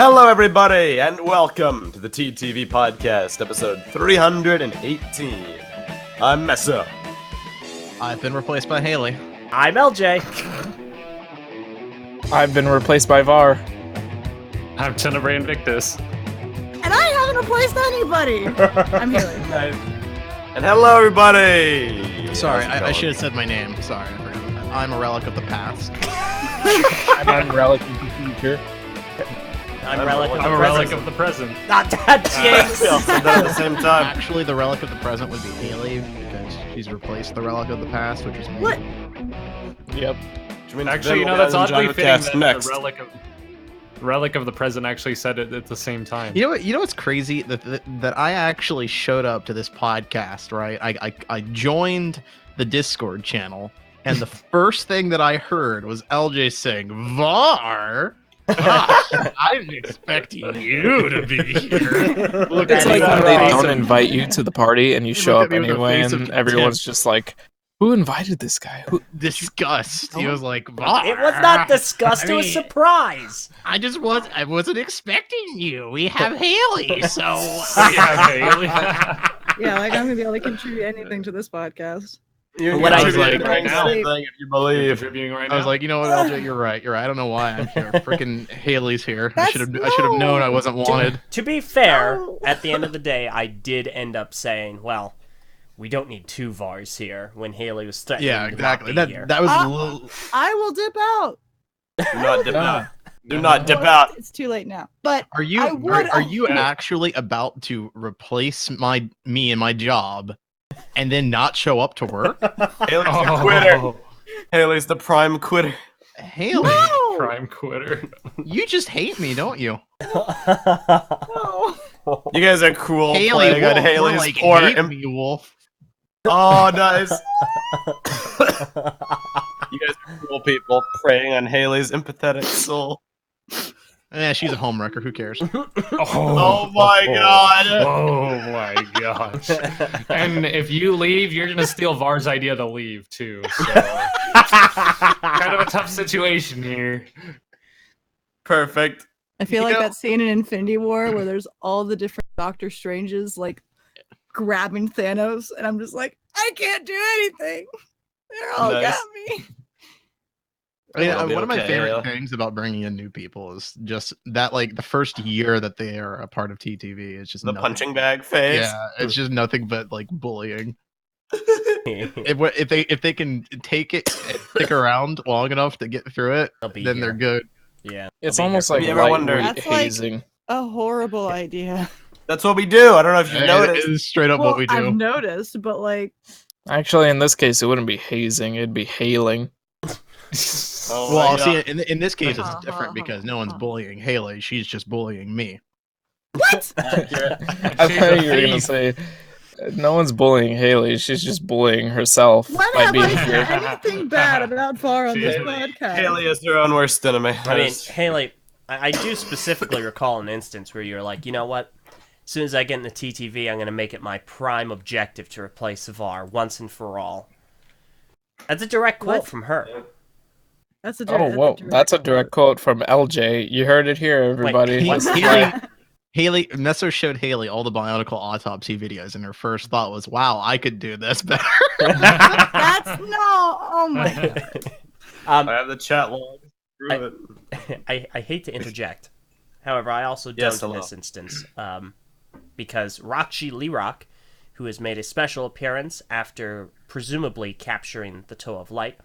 Hello, everybody, and welcome to the TTV Podcast, episode 318. I'm Messa. I've been replaced by Haley. I'm LJ. I've been replaced by VAR. I'm Tenebrae Invictus. And I haven't replaced anybody. I'm Haley. Nice. And hello, everybody. Sorry, How's it I going? should have said my name. Sorry, I forgot that. I'm a relic of the past. I'm a relic of the future. I'm relic of I'm the a relic present. of the present. Not that jinx. We all said that at the same time. Actually, the relic of the present would be Haley because she's replaced the relic of the past, which is me. What? Yep. Which means Actually, then that's we'll oddly end fitting Cast that next. the relic of the present actually said it at the same time. You know what? You know what's crazy? That I actually showed up to this podcast, right? I joined the Discord channel, and the first thing that I heard was LJ saying VAR. I was expecting you to be here. Look It's at like me. when they awesome. don't invite you to the party and you He show looked up at me with a anyway, face of and everyone's just like, "Who invited this guy? Who?" Disgust. He was like, VAR. It was not disgust. It was mean- surprise. I wasn't expecting you. We have Haley, so Yeah, Haley. Yeah, like I'm gonna be able to contribute anything to this podcast. You're What I contributing was like- right now, Sleep. if you believe. Contributing right I was now. like, you know what, LJ, you're right. I don't know why I'm here. Freaking Haley's here. I That's- should have known I wasn't wanted. To be fair, No. at the end of the day, I did end up saying, "Well, we don't need two VARs here." When Haley was threatening Yeah, to exactly. not be here. That was a Ah. little. I will dip out. Do not dip Ah. out. Do not dip out. It's too late now. But Are you I would- are you Yeah. actually about to replace me and my job, and then not show up to work? Haley's the Oh, quitter. Haley's the prime quitter. Haley, no, prime quitter. you just hate me, don't you? no. You guys are cruel Haley, playing on Wolf, Haley's more like poor. hate me, Wolf. Oh, nice. You guys are cruel people preying on Haley's empathetic soul. Yeah, she's a homewrecker. Who cares? Oh my god. Oh my gosh. And if you leave, you're gonna steal Var's idea to leave too. So kind of a tough situation here. Perfect. I feel You like know- that scene in Infinity War where there's all the different Doctor Stranges like grabbing Thanos, and I'm just like, I can't do anything. They're all Nice. got me. I mean, It'll be one of my okay, favorite yeah. things about bringing in new people is just that, like, the first year that they are a part of TTV is just The nothing- punching bag phase. Yeah, it's just nothing but like bullying. If they can take it and stick around long enough to get through it, They'll be then here. they're good. Yeah, It's they'll be almost here. like Have you ever wondered- lightweight That's like- hazing. A horrible idea. That's what we do. I don't know if you've It noticed. is straight up Well, what we do. I've noticed, but like, Actually, in this case, it wouldn't be hazing; it'd be hailing. Oh Well, my see, God. in this case, it's Uh-huh, different because no one's uh-huh. bullying Haley. She's just bullying me. Accurate. I She's thought a you were gonna thief. say, "No one's bullying Haley; she's just bullying herself when by have being I here." said anything bad about Var on this podcast? Haley is her own worst enemy. I mean, Haley, I do specifically recall an instance where you're like, you know what? As soon as I get in the TTV, I'm going to make it my prime objective to replace VAR once and for all. That's a direct quote What? from her. That's a Oh, whoa, that's a direct quote from LJ. You heard it here, everybody. Wait, what? Haley, Nesso showed Haley all the Bionicle autopsy videos, and her first thought was, "Wow, I could do this better." That's no. Oh my god. I have the chat log. Screw it. I hate to interject. However, I also don't Yes, in hello. this instance. Because Rakshi Lirak, who has made a special appearance after presumably capturing the Toe of Light,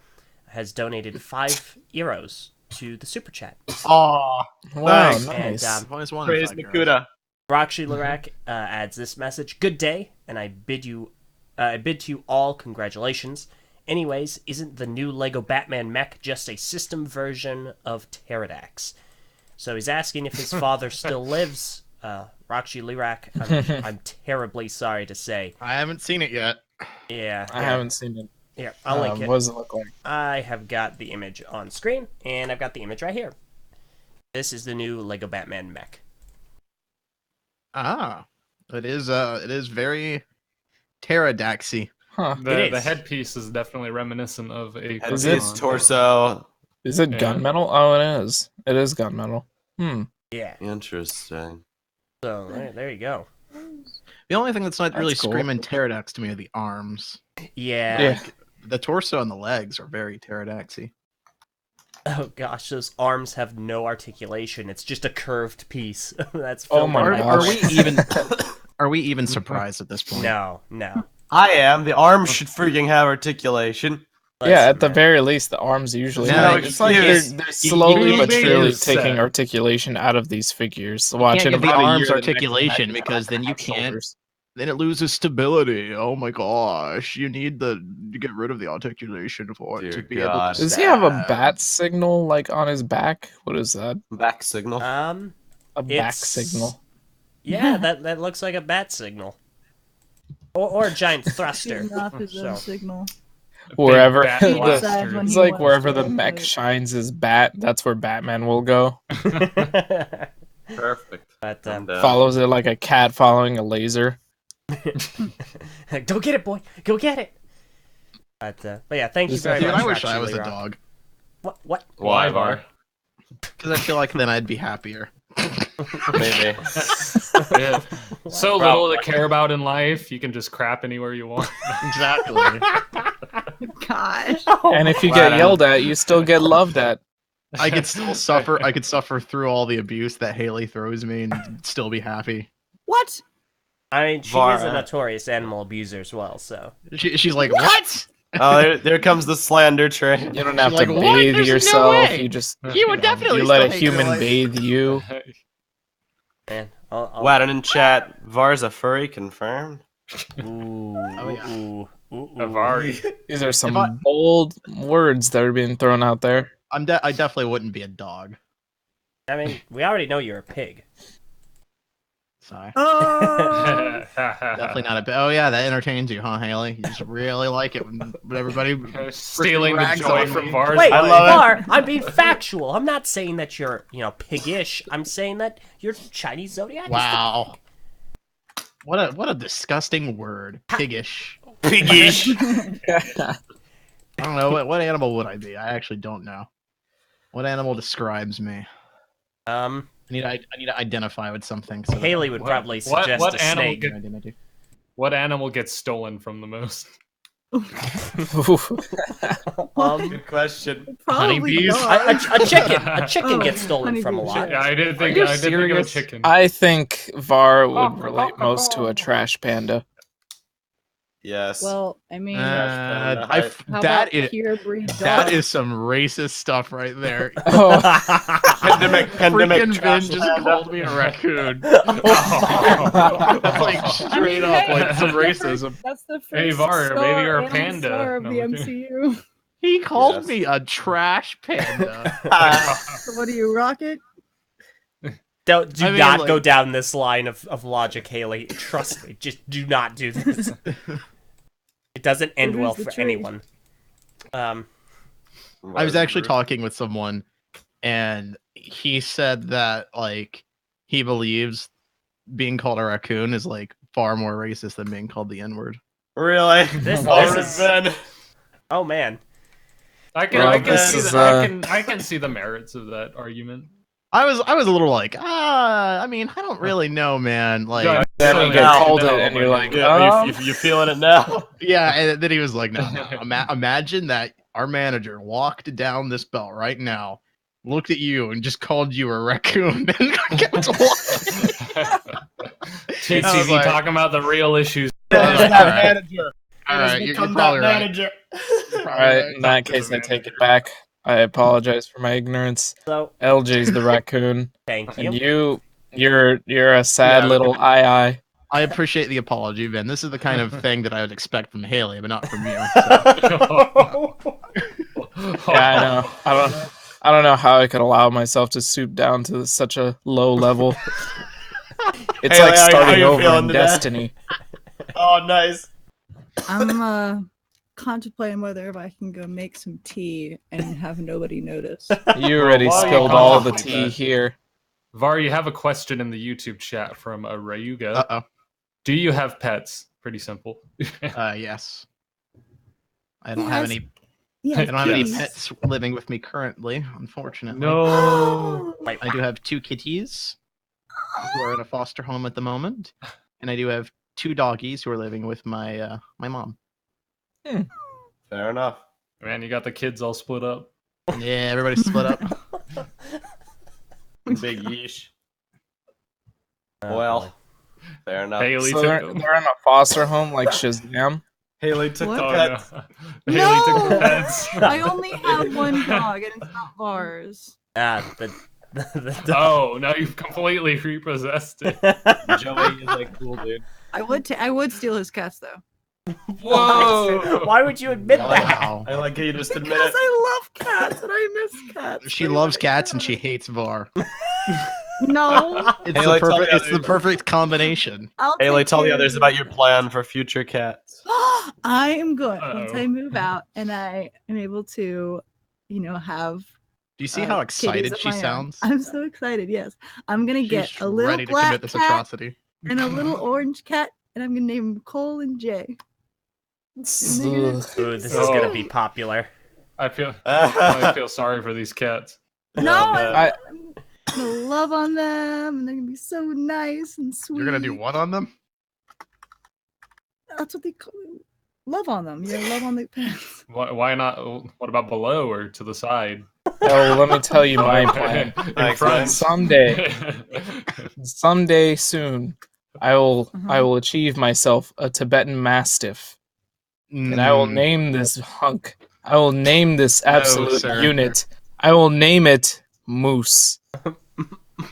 has donated 5 euros to the Super Chat. Aw. Wow, Thanks. nice. And Always wanted Praise 5 euros. Makuta. Rakshi Lirak adds this message: "Good day, and I bid to you all congratulations. Anyways, isn't the new Lego Batman mech just a system version of Pterodax?" So he's asking if his father still lives. Rakshi Lirak, I'm terribly sorry to say. I haven't seen it yet. Yeah, I haven't seen it. Here, I'll link it. What does it look like? I have got the image on screen, and I've got the image right here. This is the new Lego Batman mech. Ah, it is very pterodaxy. Huh? It The is. headpiece is definitely reminiscent of a. Headpiece, it? Pokemon. torso. Is it Yeah. gunmetal? Oh, it is. It is gunmetal. Yeah. Interesting. So there you go. The only thing that's not really That's cool. screaming pterodactyl to me are the arms. Yeah. Yeah. The torso and the legs are very pterodactyl. Oh gosh, those arms have no articulation. It's just a curved piece. That's Oh filled my in Are gosh. we even? Are we even surprised at this point? No. I am. The arms should freaking have articulation. Yeah, Listen, at the man. very least, the arms usually. No, have- it's like they're slowly you but made surely it taking sad. articulation out of these figures. You Watch can't in give the about a arms year, the next articulation Mac because then you have can't. shoulders. Then it loses stability. Oh my gosh! You need to get rid of the articulation for it Dear to be God. able to. Does he have a Sad. bat signal like on his back? What is that? Back signal. A back It's- signal. Yeah, that looks like a bat signal. Or a giant thruster. Shooting off his own So. signal. Wherever bat the- blaster. When It's he like wants wherever to the mech fight. shines his bat, that's where Batman will go. Perfect. But Calm down. Follows it like a cat following a laser. go get it, boy. Go get it. But yeah, thank you very Dude, much. I wish I was a Rock. dog What? Why, Var? because I feel like then I'd be happier. Maybe. Yeah. So little to care about in life, you can just crap anywhere you want. Exactly. Gosh. And if you Flat get out. yelled at, you still get loved at. I could still suffer. I could suffer through all the abuse that Haley throws me and still be happy. What? I mean, she Var- is a notorious animal abuser as well, so. She's like, what? Oh, there comes the slander train. You don't have Like, to what? bathe There's no yourself. way. You just You would definitely you let a still hate your human life. bathe you. Man, I'll Wadden in chat. Var's a furry confirmed. Ooh, yeah. ooh. A Var. These are some If I- bold words that are being thrown out there. I definitely wouldn't be a dog. I mean, we already know you're a pig. Sorry. Oh. Definitely not a. Oh yeah, that entertains you, huh, Haley? You just really like it when everybody. Stealing the rags joy on from me. Var's Wait, I life. love it. Var, I'm being factual. I'm not saying that you're, piggish. I'm saying that you're Chinese zodiac. Wow. What a disgusting word, piggish. Piggish. I don't know what animal would I be. I actually don't know. What animal describes me? I need to identify with something. So that- Haley would What- probably what suggest a animal snake. could- Identity. What animal gets stolen from the most? Good question. Probably Honeybees? dog. A chicken. A chicken Oh, gets stolen from a honeybees, lot. Yeah, I did think you I did think of a serious? chicken. I think Var would relate most to a trash panda. Yes. Well, I mean, Uh, I- how that about is pure breed dog? that is some racist stuff right there. Oh, Pandemic Freaking Vin trash just panda. called me a raccoon. Oh. That's like straight up like some racism. That's the first Hey, Var, star, maybe you're a animal panda. star of No, the I'm kidding. MCU. He called Yes. me a trash panda. So what are you, Rocket? Do I mean, not like- go down this line of logic, Haley. Trust me. Just do not do this. It doesn't end What is well the for trade? anyone. I was actually talking with someone, and he said that like he believes being called a raccoon is like far more racist than being called the N-word. Really? This Alright, is- Ben. Oh man. I can, Well, I can this see is, the, I can see the merits of that argument. I was a little like, I mean, I don't really know, man. Like, Yeah, then so you get now called you it, know, and you're like, Yeah, oh. you feeling it now? yeah, and then he was like, no. Imagine that our manager walked down this belt right now, looked at you, and just called you a raccoon, and kept walking. TTV like- talking about the real issues. manager. All right, you're probably right. manager. You're All probably right, in that case, I take it back. I apologize for my ignorance. So LJ's the raccoon, thank you. and you're a sad Yeah. little eye. I appreciate the apology, Ben. This is the kind of thing that I would expect from Haley, but not from you. Yeah, I know. I don't know how I could allow myself to stoop down to such a low level. It's Haley, like how starting you over feeling in today? Destiny. Oh, nice. I'm contemplating whether I can go make some tea and have nobody notice. You already Well, why are you spilled all the contemplating tea that? here. Var, you have a question in the YouTube chat from Rayuga. Uh-oh. Do you have pets? Pretty simple. Yes. I don't have any. Yes, I don't have any please. pets living with me currently, unfortunately. No. Wait, I do have 2 kitties who are in a foster home at the moment, and I do have 2 doggies who are living with my my mom. Fair enough. Man, you got the kids all split up. Yeah, everybody's split up. Big yeesh. oh, Well, boy. fair enough. Haley So took they're them. in a foster home like Shazam. Haley took What? the Oh pets. no. Haley took the pets. I only have one dog, and it's not Vars. The Oh, now you've completely repossessed it. Joey is like cool, dude. I would steal his cats though. Whoa! Why would you admit that? Wow. I like how you just admit Because it. I love cats and I miss cats. She loves cats and she hates Var. No. It's Haley, the tell perfect. the It's the others. perfect combination. I'll Haley, take tell the care others of about you. your plan for future cats. I am good once Uh-oh. I move out and I am able to, have. Do you see how kitties excited of she my own. sounds? I'm so excited. Yes, I'm gonna get She's a little ready to black commit this cat atrocity. and a little orange cat, and I'm gonna name them Cole and Jay. Ugh. Ooh, this is Oh. gonna be popular. I feel I feel sorry for these cats. No, I- I'm gonna love on them, and they're gonna be so nice and sweet. You're gonna do what on them? That's what they call love on them. Love on the pets. Why not? What about below or to the side? Oh, let me tell you my plan. In Thanks, front. man. Someday soon, I will Uh-huh. achieve myself a Tibetan Mastiff, and I will name this hunk. I will name this absolute sir. unit. I will name it Moose.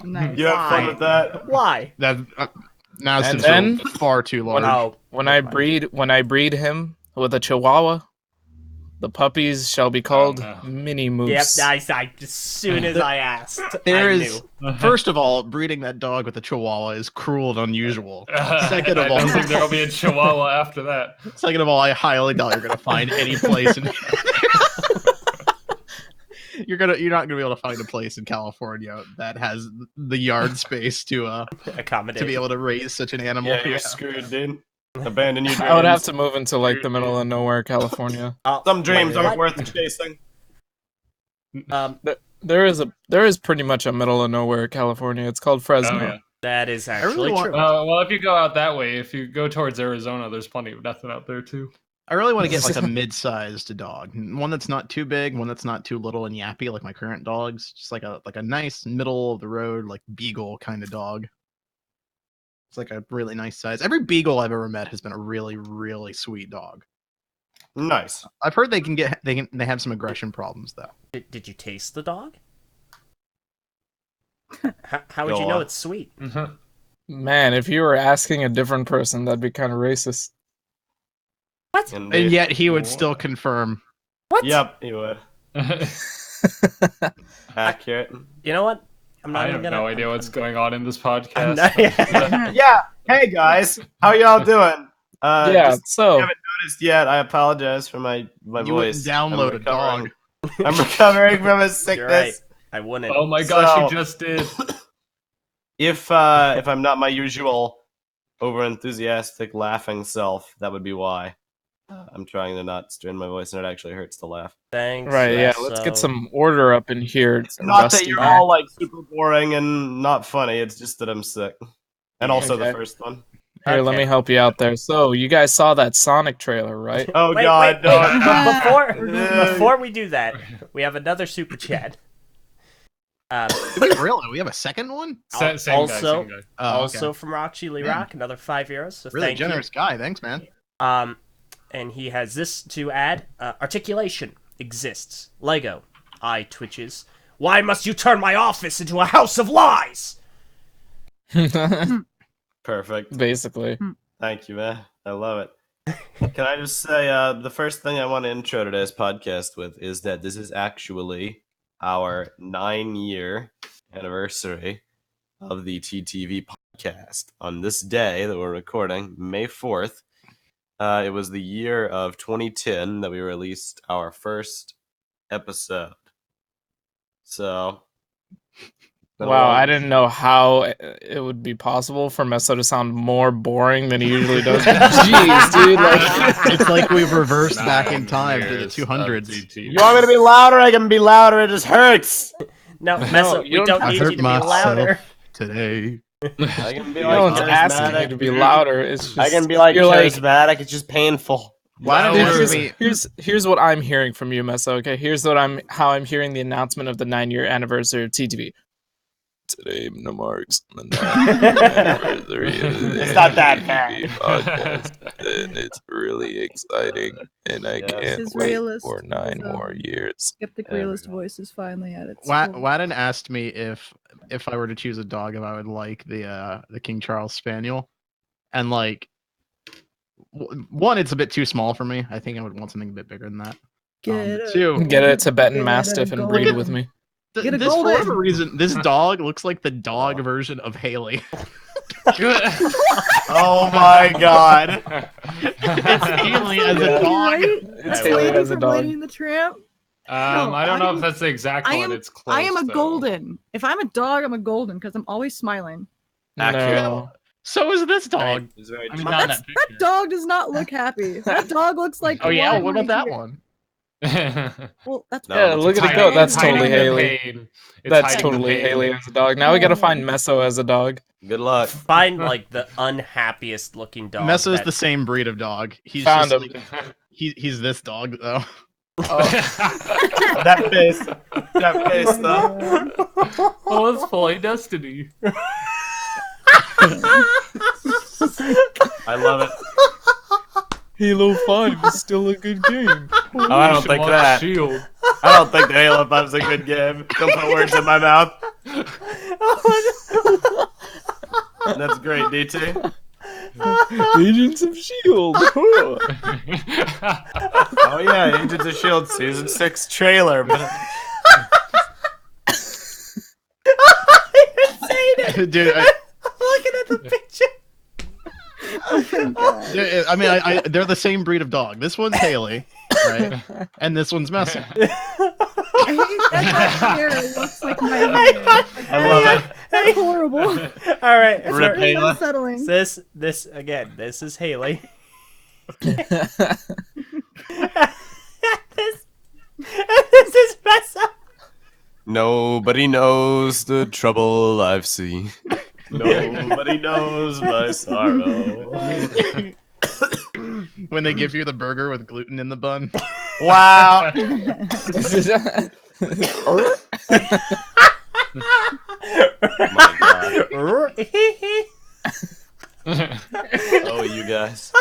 Nice. You have fun Why? with that? Why? That now And it's then- far too large. Oh, When I breed him with a Chihuahua, the puppies shall be called no. Mini yep. Moose. As soon as I asked, There I is, knew. first of all, breeding that dog with a Chihuahua is cruel and unusual. Second I of all, don't think there'll be a Chihuahua after that. second of all, I highly doubt you're gonna find any place in. You're not gonna be able to find a place in California that has the yard space to Accommodate. be able to raise such an animal. Yeah, you're screwed, dude. Abandon your dreams. I would have to move into like the middle of nowhere, California. Some dreams Wait, aren't what? worth chasing. There is pretty much a middle of nowhere California. It's called Fresno. Oh, yeah. That is really actually want- true. Well, if you go out that way, if you go towards Arizona, there's plenty of nothing out there too. I really want to get like a mid-sized dog, one that's not too big, one that's not too little and yappy like my current dogs. Just like a nice middle of the road like beagle kind of dog. It's like a really nice size. Every beagle I've ever met has been a really really sweet dog. Nice. I've heard they have some aggression problems though. Did you taste the dog? How would Go you know on. it's sweet? Man, if you were asking a different person, that'd be kind of racist. What? And Indeed. yet he would What? still confirm. What? Yep, you would. Accurate. You know what? I'm I even have gonna. no idea what's going on in this I'm podcast. not- Yeah. Hey guys, how y'all doing? Yeah, Just so haven't noticed yet. I apologize for my You wouldn't voice. download a dog. I'm recovering from a You're right. sickness. I wouldn't. Oh my gosh, So- you just did. If I'm not my usual over enthusiastic laughing self, that would be why. I'm trying to not strain my voice, and it actually hurts to laugh. Thanks. right, yeah, let's get so- some order up in here. It's not that Dusty you're Mac. all like super boring and not funny. It's just that I'm sick, and also the Okay. first one. Here, let Okay. me help you out there. So, you guys saw that Sonic trailer, right? Oh Wait, God, wait, wait. no! Before we do that, we have another super chat. Really? We have a second one? Same guy, also- same guy. Oh, okay. Also from Rock Chili Man. Rock, another €5. So Really thank generous guy. Thanks, man. you. And he has this to add: articulation exists. Lego, eye twitches. Why must you turn my office into a house of lies? Perfect. Basically. Thank you, man. I love it. Can I just say the first thing I want to intro today's podcast with is that this is actually our 9-year anniversary of the TTV podcast. On this day that we're recording, May 4th, it was the year of 2010 that we released our first episode. So Been a Wow, long- I didn't know how it would be possible for Meso to sound more boring than he usually does. Jeez, dude, like It's like we reversed back in 9 time to the years 200s. of TTV. You want me to be louder? I can be louder. It just hurts. No, Meso, you we don't don't I need you hurt to be myself louder. today. I can be no like one's asking you charismatic. to be louder. It's just I can be like you're like, charismatic. It's just painful. Why don't Louder. you ask me? here's what I'm hearing from you, Meso. Okay, here's how I'm hearing the announcement of the 9-year anniversary of TTV. Today marks the 9th anniversary of the It's not that TTV bad. podcast, and it's really exciting, and I Yes. can't His wait realist for 9 is, more years. Skeptic There we realist go. voice is finally at its. Wa- full. Wadden asked me if I were to choose a dog, if I would like the King Charles Spaniel, and like one, it's a bit too small for me. I think I would want something a bit bigger than that. Get a- Two, Get a Tibetan Get a Mastiff and golden- breed with me. Get a this for golden. whatever reason, this dog looks like the dog version of Haley. Oh my god. It's Haley as a dog. Right? It's It's Haley Lady as a from dog. Lady and the Tramp. I don't know if that's the exact I one. am- It's close. I am a though. golden. If I'm a dog, I'm a golden because I'm always smiling. Accurate. No. So is this dog. It's very I mean, true. not in That that picture. dog does not look happy. That dog looks like. Oh yeah, one what about right that here. one? Well, that's No, Yeah, it's look at it hiding- go. it's That's hiding totally the Haley. Pain. It's That's hiding the totally pain. Haley as a dog. Now we gotta find Meso as a dog. Good luck. Find like the unhappiest looking dog. Meso's that- the same breed of dog. He's Found just him. like, he's this dog though. That face. That face, though. Oh, it's fully destiny. I love it. Halo 5 is still a good game. Oh, I don't think that. Shield. I don't think the Halo 5's a good game. Don't put words in my mouth. That's great, DT. Agents of S.H.I.E.L.D. Oh yeah, Agents of S.H.I.E.L.D. Season 6 trailer. But Dude, Looking at the picture. I mean, they're the same breed of dog. This one's Haley, right? And this one's Meso. I hate that my hair looks like my hair. I love it. That's horrible. All right. Rip so- Very Hayla. unsettling. this again. This is Haley. this is Meso. Nobody knows the trouble I've seen. Nobody knows my sorrow. When they give you the burger with gluten in the bun. Wow. My God. Oh, you guys.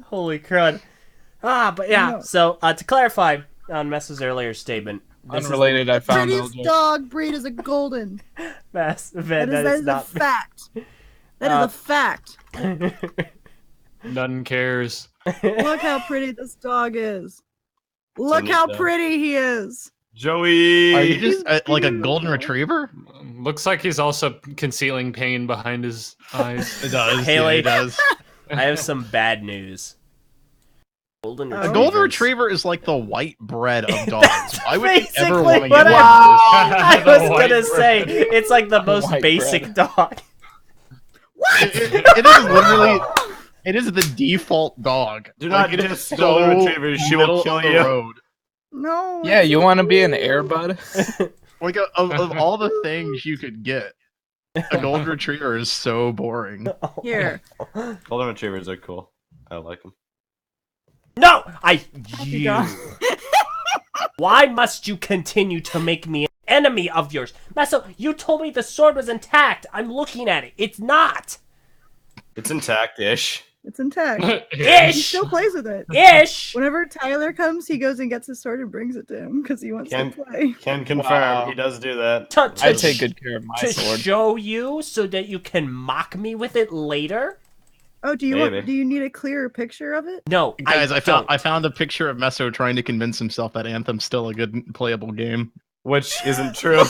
Holy crud. But yeah, No. so to clarify on Mess's earlier statement, this Unrelated, I found Prettiest LJ. dog breed is a golden. Mess, That that is is a not fact. That Uh, is a fact. None cares. Look how pretty this dog is. Look neat how dog. pretty he is. Joey. Are you just like a golden retriever? Looks like he's also concealing pain behind his eyes. It does. Haley. Yeah, it does. I have some bad news. Golden A A retrievers. golden retriever is like the white bread of dogs. Why would you Basically ever want to what get one I The was white gonna say bread. it's like the most White basic dog. of this? It is literally. It is the default dog. Do not Like, it is diss so golden retrievers. She will middle kill of the you. road. No. Yeah, you want to be an airbud? Like of all the things you could get, a golden retriever is so boring. Here. Golden retrievers are cool. I like them. No, Happy you. dog. Why must you continue to make me an enemy of yours, Meso? You told me the sword was intact. I'm looking at it. It's not. It's intact-ish. It's intact. He Ish. still plays with it. Ish. Whenever Tyler comes, he goes and gets his sword and brings it to him because he wants Can- to play. Can confirm Wow. he does do that. To I take good care of my to sword. show you so that you can mock me with it later. Oh, do you Maybe. want? Do you need a clearer picture of it? No, Guys, I don't. found a picture of Meso trying to convince himself that Anthem's still a good playable game. Which isn't true.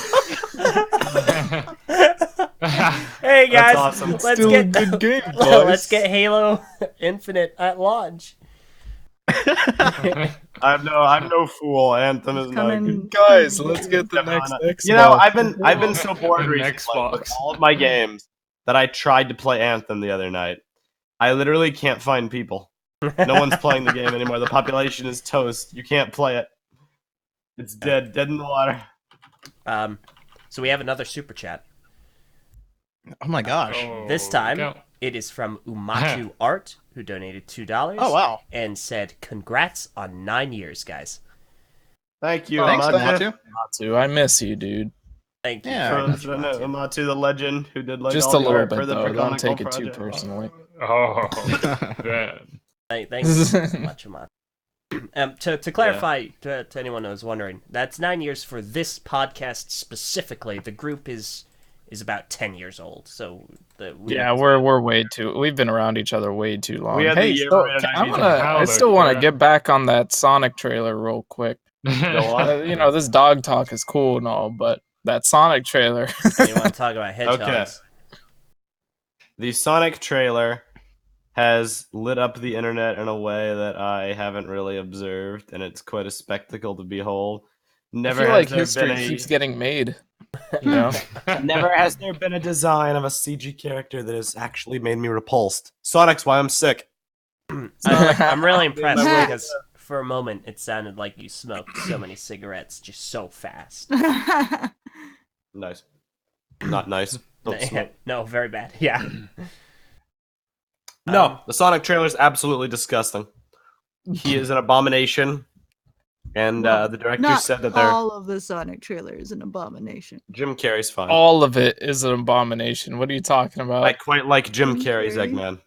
Hey guys, That's awesome. let's Still get a good game, let's boys. get Halo Infinite at launch. I'm no fool. Anthem is not a good. Guys, let's get the Definitely next not. Xbox. You know, I've been so bored An recently with Xbox. all of my games that I tried to play Anthem the other night. I literally can't find people. No one's playing the game anymore. The population is toast. You can't play it. It's dead in the water. So we have another super chat. Oh my gosh. This time, go. it is from Umatu Art, who donated $2. Oh wow. And said, "Congrats on 9 years, guys." Thank you, Thanks, Amatu. Matu. Matu, I miss you, dude. Thank you. Yeah. very much, Umatu. Amatu, the legend who did like Just all a the little art for bit, the though. Don't Preconical take it too project. personally. Oh, man. Thank you so much, Umatu. To clarify, to anyone who was wondering, that's 9 years for this podcast specifically. The group is about 10 years old, so We're way too. We've been around each other way too long. We had the Hey, year so, right at I'm 90s. I still want to get back on that Sonic trailer real quick. Go on. You know, this dog talk is cool and all, but that Sonic trailer. you want to talk about hedgehogs. Okay. The Sonic trailer has lit up the internet in a way that I haven't really observed, and it's quite a spectacle to behold. I feel like history keeps getting made. You know, Never has there been a design of a CG character that has actually made me repulsed. Sonic's why I'm sick. I'm really impressed Yeah. because for a moment it sounded like you smoked so many cigarettes just so fast. Nice. Not nice. Don't smoke. No, very bad. Yeah. No, the Sonic trailer is absolutely disgusting. He is an abomination, and Well, the director Not said that they're all of the Sonic trailer is an abomination. Jim Carrey's fine. all of it is an abomination. What are you talking about? I quite like Jim Jim Carrey's Carrey? Eggman.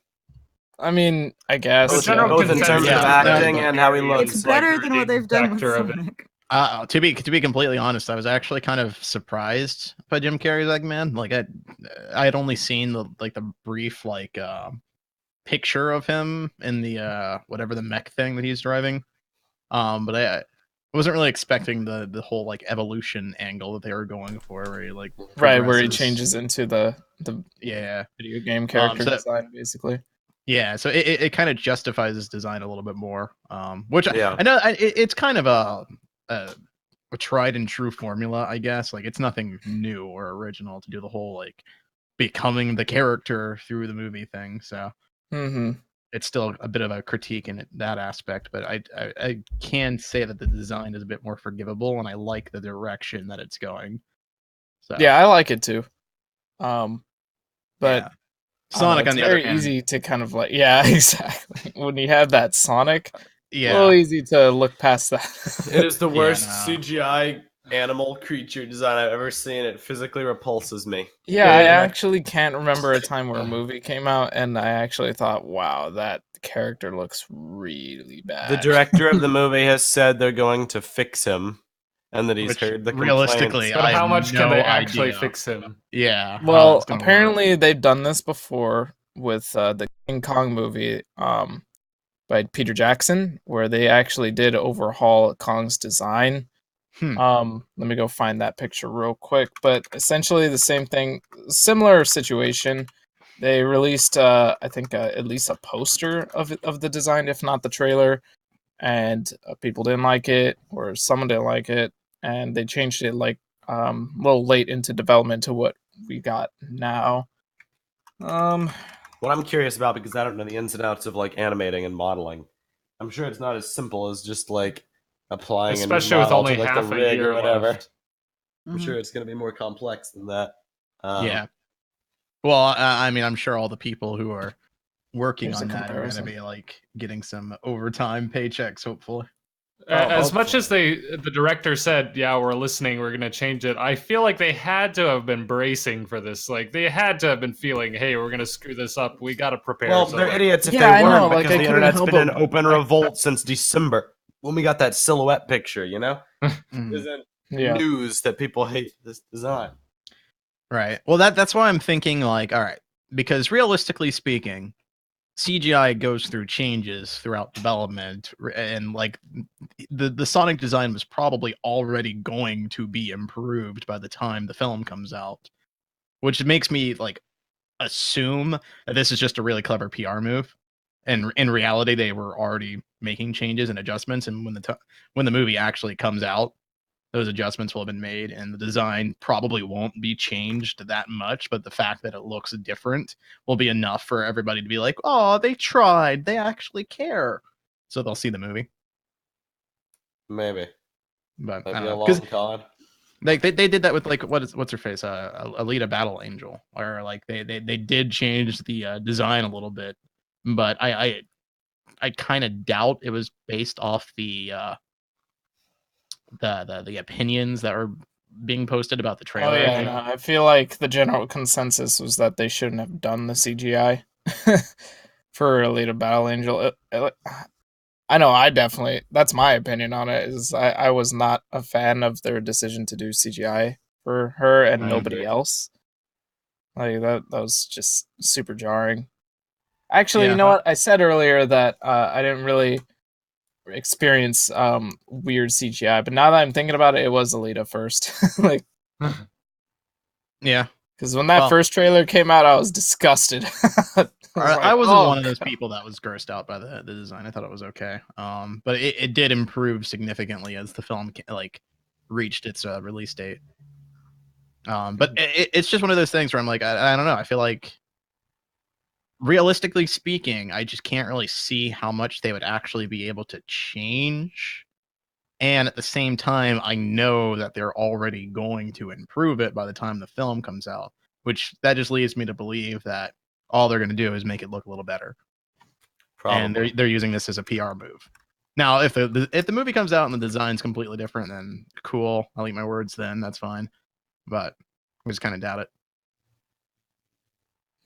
I mean, I guess. The general Both in consensus terms of is acting that and how he Carrey looks. It's is, like, better the than what they've done with actor of it. Sonic. To be completely honest, I was actually kind of surprised by Jim Carrey's Eggman. Like I had only seen the brief picture of him in the whatever the mech thing that he's driving. But I wasn't really expecting the whole like evolution angle that they were going for, where he like Right, where he progresses. changes into the Yeah, video game character so- design, basically. yeah. So it kind of justifies his design a little bit more. Which Yeah. I know it's kind of a tried and true formula, I guess. Like it's nothing new or original to do the whole like becoming the character through the movie thing. So Mm-hmm. it's still a bit of a critique in that aspect, but I can say that the design is a bit more forgivable, and I like the direction that it's going. So Yeah, I like it too. But yeah. Sonic it's on the other very hand, easy to kind of like, yeah, exactly. When you have that Sonic, yeah, a little easy to look past that. It is the Yeah, worst no. CGI animal creature design I've ever seen. It physically repulses me. Yeah, I Yeah. actually can't remember a time where a movie came out and I actually thought, wow, that character looks really bad. The director of the movie has said they're going to fix him, and that he's Which, heard the realistically, complaints. But I how have much no can they actually idea. fix him? Yeah. how Well, that's gonna work. apparently they've done this before with the King Kong movie by Peter Jackson, where they actually did overhaul Kong's design. Let me go find that picture real quick. But essentially the same thing, similar situation. They released, I think, at least a poster of the design, if not the trailer, and people didn't like it, or someone didn't like it, and they changed it like a little late into development to what we got now. What I'm curious about, because I don't know the ins and outs of like animating and modeling, I'm sure it's not as simple as just like applying Especially a new with model only to, like, half the a rig year or whatever. left. I'm Mhm. sure it's going to be more complex than that. Yeah. Well, I mean, I'm sure all the people who are working Here's a on that are going to comparison. be like getting some overtime paychecks, hopefully. As much as the director said, yeah, we're listening, we're going to change it, I feel like they had to have been bracing for this. Like, they had to have been feeling, hey, we're going to screw this up. We got to prepare. Well, So, they're like, idiots if Yeah, I they weren't, know, like, because I the couldn't internet's help been in them. open revolt since December when we got that silhouette picture, you know? Mm. Isn't Yeah. news that people hate this design. Right. Well, that's why I'm thinking like, all right, because realistically speaking, CGI goes through changes throughout development, and like the Sonic design was probably already going to be improved by the time the film comes out, which makes me like assume that this is just a really clever PR move, and in reality, they were already making changes and adjustments. And when the movie actually comes out, those adjustments will have been made, and the design probably won't be changed that much. But the fact that it looks different will be enough for everybody to be like, "Oh, they tried. They actually care." So they'll see the movie. Maybe. But I Maybe don't a know, long 'cause con. like they did that with like what's her face, Alita Battle Angel, or like they did change the design a little bit, but I kind of doubt it was based off the opinions that were being posted about the Oh trailer. yeah, no, I feel like the general consensus was that they shouldn't have done the CGI for Alita Battle Angel. I know I definitely, that's my opinion on it, is I was not a fan of their decision to do CGI for her and I nobody agree. else. Like that was just super jarring. Actually, Yeah. you know what? I said earlier that I didn't really experience weird CGI, but now that I'm thinking about it, it was Alita first. Like, Yeah. because when that Well, first trailer came out, I was disgusted. I like, wasn't "Oh, one of those God." people that was grossed out by the design. I thought it was okay. But it did improve significantly as the film like reached its release date. But it's just one of those things where I'm like, I don't know. I feel like, realistically speaking, I just can't really see how much they would actually be able to change. And at the same time, I know that they're already going to improve it by the time the film comes out, which that just leads me to believe that all they're going to do is make it look a little better. And Probably. they're using this as a PR move. Now, if the movie comes out and the design's completely different, then cool. I'll eat my words then. That's fine. But I just kind of doubt it.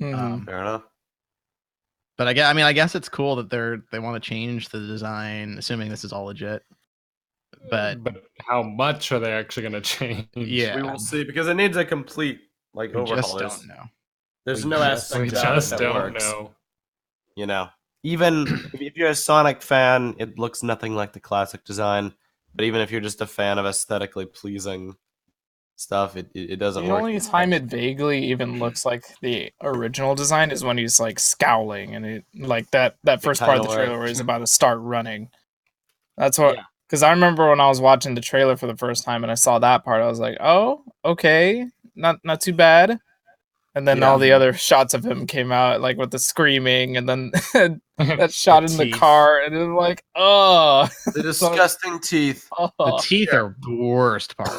Mhm. Fair enough. But I guess it's cool that they want to change the design, assuming this is all legit. But how much are they actually going to change? yeah, We will see, because it needs a complete we overhaul. just don't know. There's We no just aspect We about just it that don't works. know. You know, even if you're a Sonic fan, it looks nothing like the classic design. But even if you're just a fan of aesthetically pleasing stuff, it doesn't The work. only time it vaguely even looks like the original design is when he's like scowling and it like that first part of the kinda trailer where he's works. about to start running. That's what, Yeah. because I remember when I was watching the trailer for the first time and I saw that part, I was like, oh, okay, not too bad. And then Yeah. all the other shots of him came out, like with the screaming, and then that shot in the teeth. car, and it was like, oh, The disgusting teeth. The teeth are the worst part.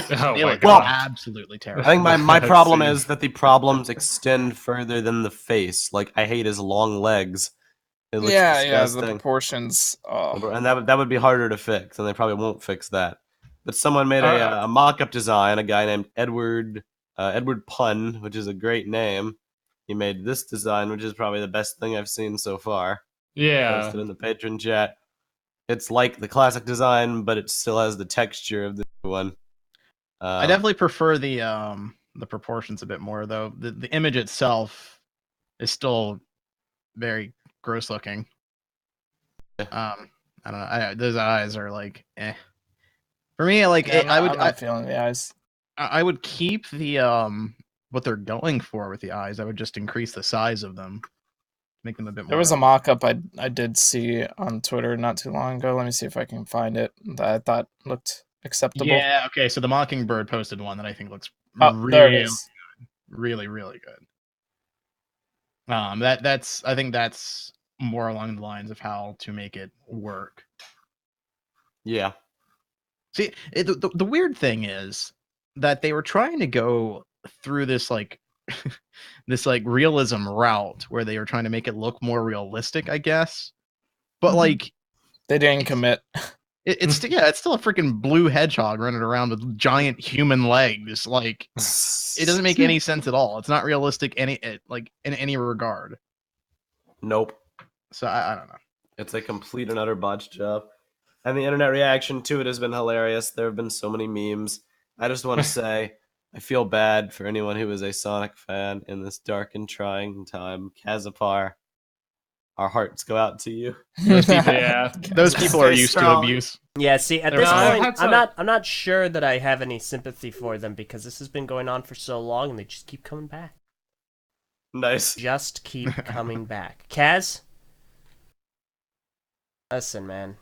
Oh They my look god. absolutely I terrible. think my That problem scene. is that the problems extend further than the face. Like, I hate his long legs. It looks yeah, the disgusting. proportions. Oh. And that would be harder to fix, and they probably won't fix that. But someone made a mock-up design, a guy named Edward Pun, which is a great name. He made this design, which is probably the best thing I've seen so far. Yeah. Posted in the patron chat. It's like the classic design, but it still has the texture of the new one. I definitely prefer the proportions a bit more, though. The image itself is still very gross looking. I don't know. Those eyes are like, eh. For me, like, Yeah, I'm not feeling the eyes. I would keep the what they're going for with the eyes. I would just increase the size of them, make them a bit more. There was a mock-up I did see on Twitter not too long ago. Let me see if I can find it that I thought looked acceptable. Yeah, okay. So the Mockingbird posted one that I think looks Oh, there it really is. good. Really, really good. I think that's more along the lines of how to make it work. Yeah. See, the weird thing is that they were trying to go through this like this like realism route where they were trying to make it look more realistic, I guess. But like They didn't commit. it's still a freaking blue hedgehog running around with giant human legs. Like, it doesn't make any sense at all. It's not realistic in any regard. Nope. So I don't know. It's a complete and utter botch job. And the internet reaction to it has been hilarious. There have been so many memes. I just want to say, I feel bad for anyone who is a Sonic fan in this dark and trying time. Kazapar, our hearts go out to you. Those people, Yeah. those people are Stay used strong. to abuse. Yeah, see, at They're this fine. point, I'm not sure that I have any sympathy for them because this has been going on for so long and they just keep coming back. Nice. Just keep coming back. Kaz? Listen, man,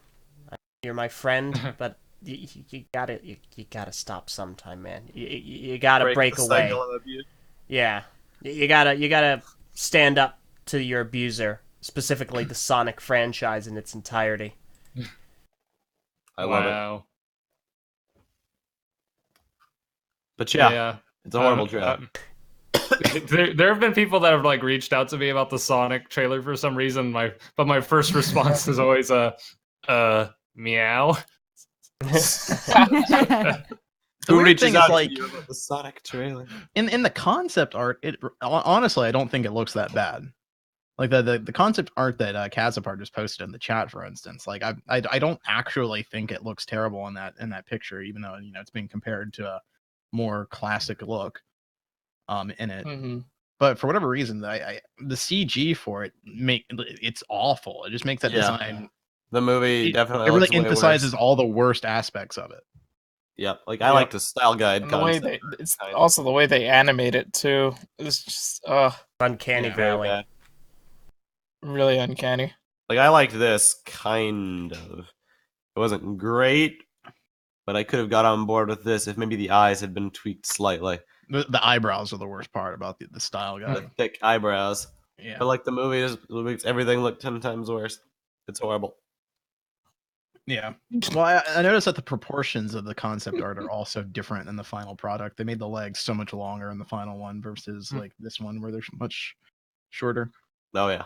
you're my friend, but you gotta stop sometime, man. You gotta break the away. cycle of abuse. Yeah, you gotta stand up to your abuser, specifically the Sonic franchise in its entirety. I love it. Wow. But yeah, it's a horrible trailer. There have been people that have like reached out to me about the Sonic trailer for some reason. But my first response is always meow. Who weird reaches thing is, out like, to you about the Sonic trailer? in the concept art, it honestly, I don't think it looks that bad. Like the concept art that Kazapar just posted in the chat, for instance, like I don't actually think it looks terrible in that picture, even though it's being compared to a more classic look in it. Mm-hmm. But for whatever reason, the CG for it it's awful. It just makes that design. The movie definitely It really looks way emphasizes worse. all the worst aspects of it. Yep, like I like the style guide And the way concept. it's also the way they animate it too. It's just Uncanny very Valley. bad. really uncanny. Like I liked this kind of. It wasn't great, but I could have got on board with this if maybe the eyes had been tweaked slightly. The eyebrows are the worst part about the style The guide. thick eyebrows. Yeah. But like the movie makes everything look 10 times worse. It's horrible. Yeah. Well, I noticed that the proportions of the concept art are also different than the final product. They made the legs so much longer in the final one versus like this one where they're much shorter. Oh yeah.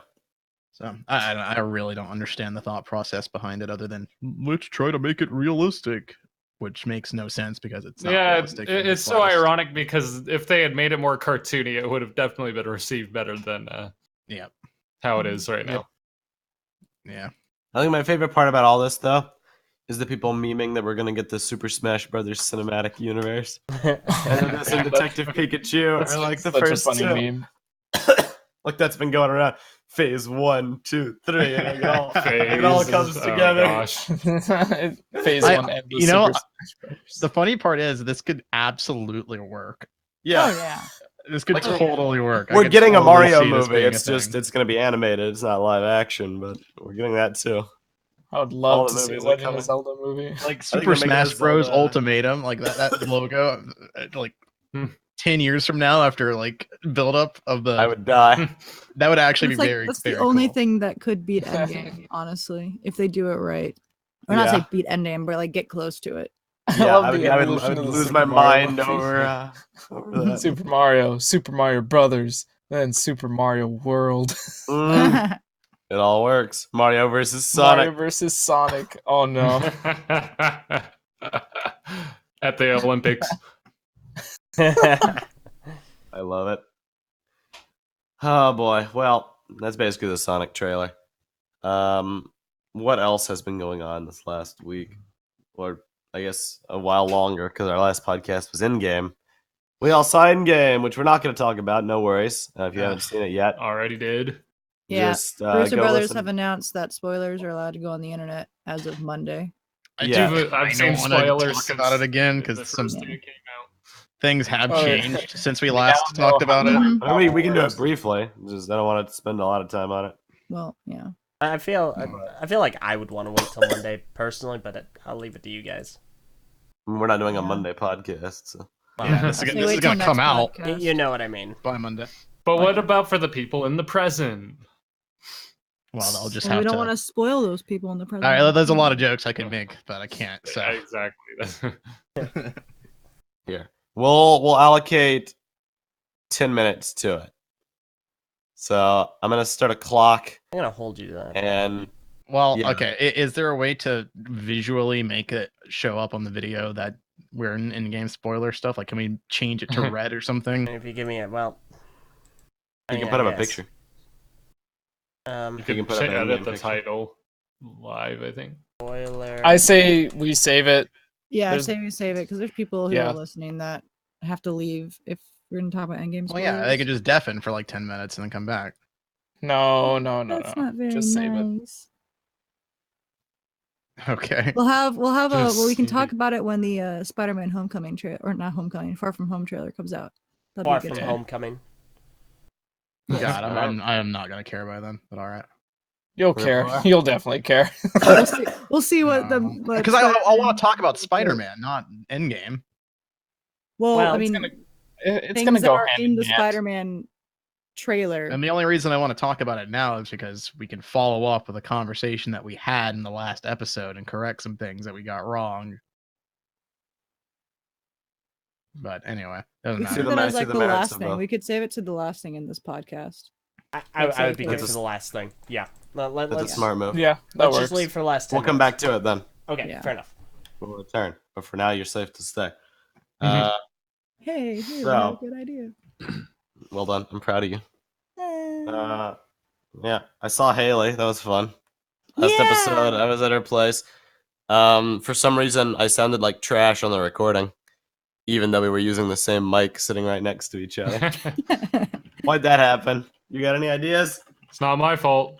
So I really don't understand the thought process behind it, other than let's try to make it realistic, which makes no sense because it's not realistic. It's so ironic because if they had made it more cartoony, it would have definitely been received better than how it is right now. Yeah. I think my favorite part about all this though is the people memeing that we're gonna get the Super Smash Brothers cinematic universe. And this and Detective Pikachu are like the Such first a funny two. meme. Like that's been going around. Phase 1, 2, 3, and it all comes Oh, together. gosh. Phase one and the Super Smash Brothers. The funny part is this could absolutely work. Yeah. Oh yeah. This could totally work. We're getting a Mario movie. Being It's just it's gonna be animated. It's not live action, but we're getting that too. I would all love the to see a movies that Legend come of in. Zelda movie. like they're Super making Smash this Bros. Zelda. Ultimatum, like that logo, like 10 years from now, after like build up of the, I would die. that would actually That's be like very. that's very the only cool. thing that could beat Endgame, honestly, if they do it right. Or not Yeah. say beat Endgame, but like get close to it. Yeah, love the I evolution would of the lose Super my Mario mind movie. over that. Super Mario Brothers, then Super Mario World. Mm, it all works. Mario versus Mario Sonic. versus Sonic. Oh no. At the Olympics. I love it. Oh boy. Well, that's basically the Sonic trailer. What else has been going on this last week? Or I guess a while longer, because our last podcast was in game. We all saw in game, which we're not going to talk about. No worries if you haven't seen it yet. Already did. Yeah, Just Producer go Brothers listen. have announced that spoilers are allowed to go on the internet as of Monday. Yeah. I've seen don't wanna spoilers talk about it again the because some first day it came out. things have Oh, yeah. changed since we We last now know talked about it. Mhm. I mean, we can do it briefly. Just I don't want to spend a lot of time on it. Well, yeah. I feel like I would want to wait till Monday personally, but I'll leave it to you guys. I mean, we're not doing a Yeah. Monday podcast. So. Yeah, this Say is wait till gonna next come out podcast. You know what I mean. by Monday. But what about for the people in the present? Well, I'll just Well, have we don't to. want to spoil those people in the present. All right, there's a lot of jokes I can make, but I can't. So Exactly. Here, we'll allocate 10 minutes to it. So I'm gonna start a clock, I'm gonna hold you to that. and well, Yeah. okay. Is there a way to visually make it show up on the video that we're in-game spoiler stuff? Like, can we change it to red or something? If you give me a you can put up a picture. Um, You can put up an edit in-game the picture. title live, I think. spoiler. I say we save it. Yeah, There's- say we save it because there's people who Yeah. are listening that have to leave if we're gonna talk about endgame. Well, yeah, they could just deafen for like 10 minutes and then come back. No. That's not very Just save it. nice. Okay. We'll have Just we can save talk it. about it when the Spider-Man Homecoming trailer, or not Homecoming, Far From Home trailer comes out. That'll Far be a from good time. Homecoming. God, I'm not gonna care by then, but all right. You'll care. You'll definitely care. We'll see what the Because I want to talk about Spider-Man, not Endgame. Well, I it's mean, it's things gonna that go are hand in the hand. Spider-Man trailer. And the only reason I want to talk about it now is because we can follow up with a conversation that we had in the last episode and correct some things that we got wrong. But anyway, doesn't We matter. could that as like the merits last of thing. both. We could save it to the last thing in this podcast. I would be good That's for the last thing. Yeah. That's a Let's smart move. Yeah, that let's works. just leave for the last 10 We'll come back to it then. Okay, Yeah. fair enough. We'll return. But for now, you're safe to stay. Hey, So- I have a good idea. Well done. I'm proud of you. Yeah, I saw Haley. That was fun. Last Yeah! episode, I was at her place. For some reason, I sounded like trash on the recording, even though we were using the same mic sitting right next to each other. Why'd that happen? You got any ideas? It's not my fault.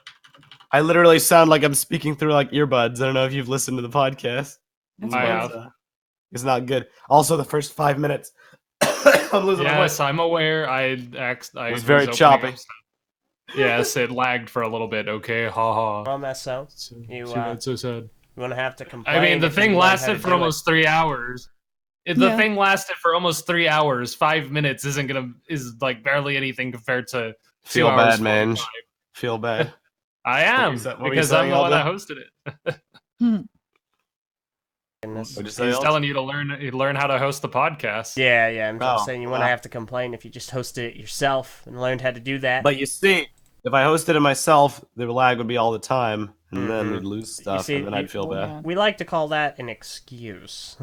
I literally sound like I'm speaking through like earbuds. I don't know if you've listened to the podcast. That's I fun. have. It's not good. Also, the first 5 minutes, I'm losing my Yes, voice. I'm aware. I was very opening choppy. up stuff. Yes, it lagged for a little bit. Okay, haha. Well, Meso, you Too bad, so sad. want to have to complain. I mean, the if you thing learn how to lasted for do it. almost 3 hours. If Yeah. the thing lasted for almost 3 hours, 5 minutes is like barely anything compared to 2 Feel hours. bad, man. 45. Feel bad. I am What were you because I'm saying, the one that Aldo? hosted it. Goodness. What'd you say, He's Aldo? telling you to learn how to host the podcast. Yeah, I'm just Oh, saying you want to wow. have to complain if you just hosted it yourself and learned how to do that. But you see, if I hosted it myself, the lag would be all the time, and then Mhm. we'd lose stuff, see, and then I'd feel Well, bad. yeah. we like to call that an excuse.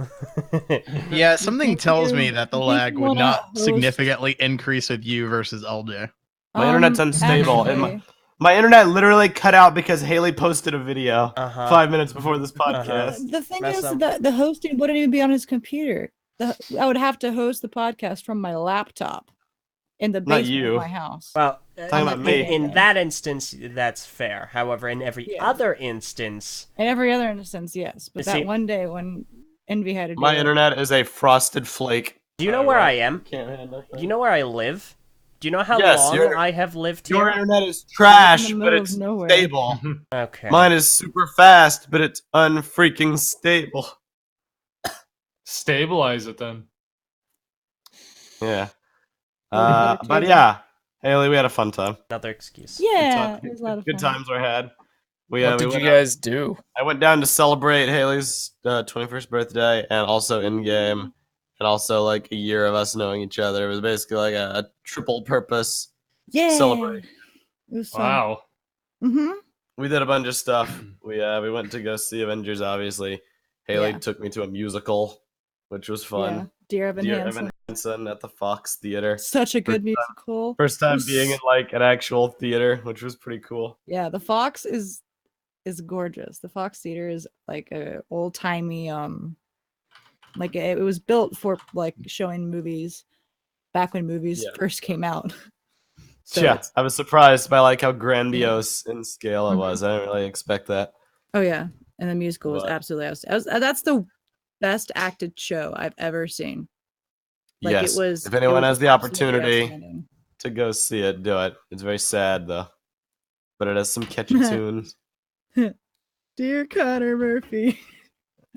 Yeah, something think tells you- me that the you think lag you would wanna not host- significantly increase with you versus LJ. My internet's unstable. Actually, My internet literally cut out because Haley posted a video Uh-huh. 5 minutes before this podcast. the thing Mess is up. that the hosting wouldn't even be on his computer. I would have to host the podcast from my laptop in the Not basement you. of my house. Well, Talking about me. in that instance, that's fair. However, in every Yeah. other instance, In every other instance, yes. But You that see- one day when Envy had to do My it, internet is a frosted flake. do you know where I am? Can't handle Do you know where I live? Do you know how Yes, long your- I have lived Your here? internet is trash, In the but middle it's of nowhere. stable. Okay. Mine is super fast, but it's unfreaking stable. Stabilize it then. Yeah. Well, But yeah, Haley, we had a fun time. Another excuse. yeah, Good it was a lot of Good fun. times were had. What we did you went guys do? I went down to celebrate Haley's 21st birthday and also in game, and also like a year of us knowing each other. It was basically like a triple purpose Yeah, celebrate. it was fun. Wow. Mm-hmm. We did a bunch of stuff. We went to go see Avengers. Obviously, Haley Yeah. took me to a musical, which was Yeah, fun. Dear Evan Dear Hansen. Evan Hansen at the Fox Theater. Such a good musical. First time was- being in like an actual theater, which was pretty cool. Yeah, the Fox is gorgeous. The Fox Theater is like a old timey like it was built for like showing movies back when movies Yeah. first came out. So Yeah, it's- I was surprised by like how grandiose in scale it Mhm. was. I didn't really expect that. Oh yeah, and the musical was But- absolutely outstanding. That's the best acted show I've ever seen. Like Yes. it was. If it anyone was has the absolutely opportunity outstanding. to go see it, do it. It's very sad though, but it has some catchy tunes. Dear Connor Murphy,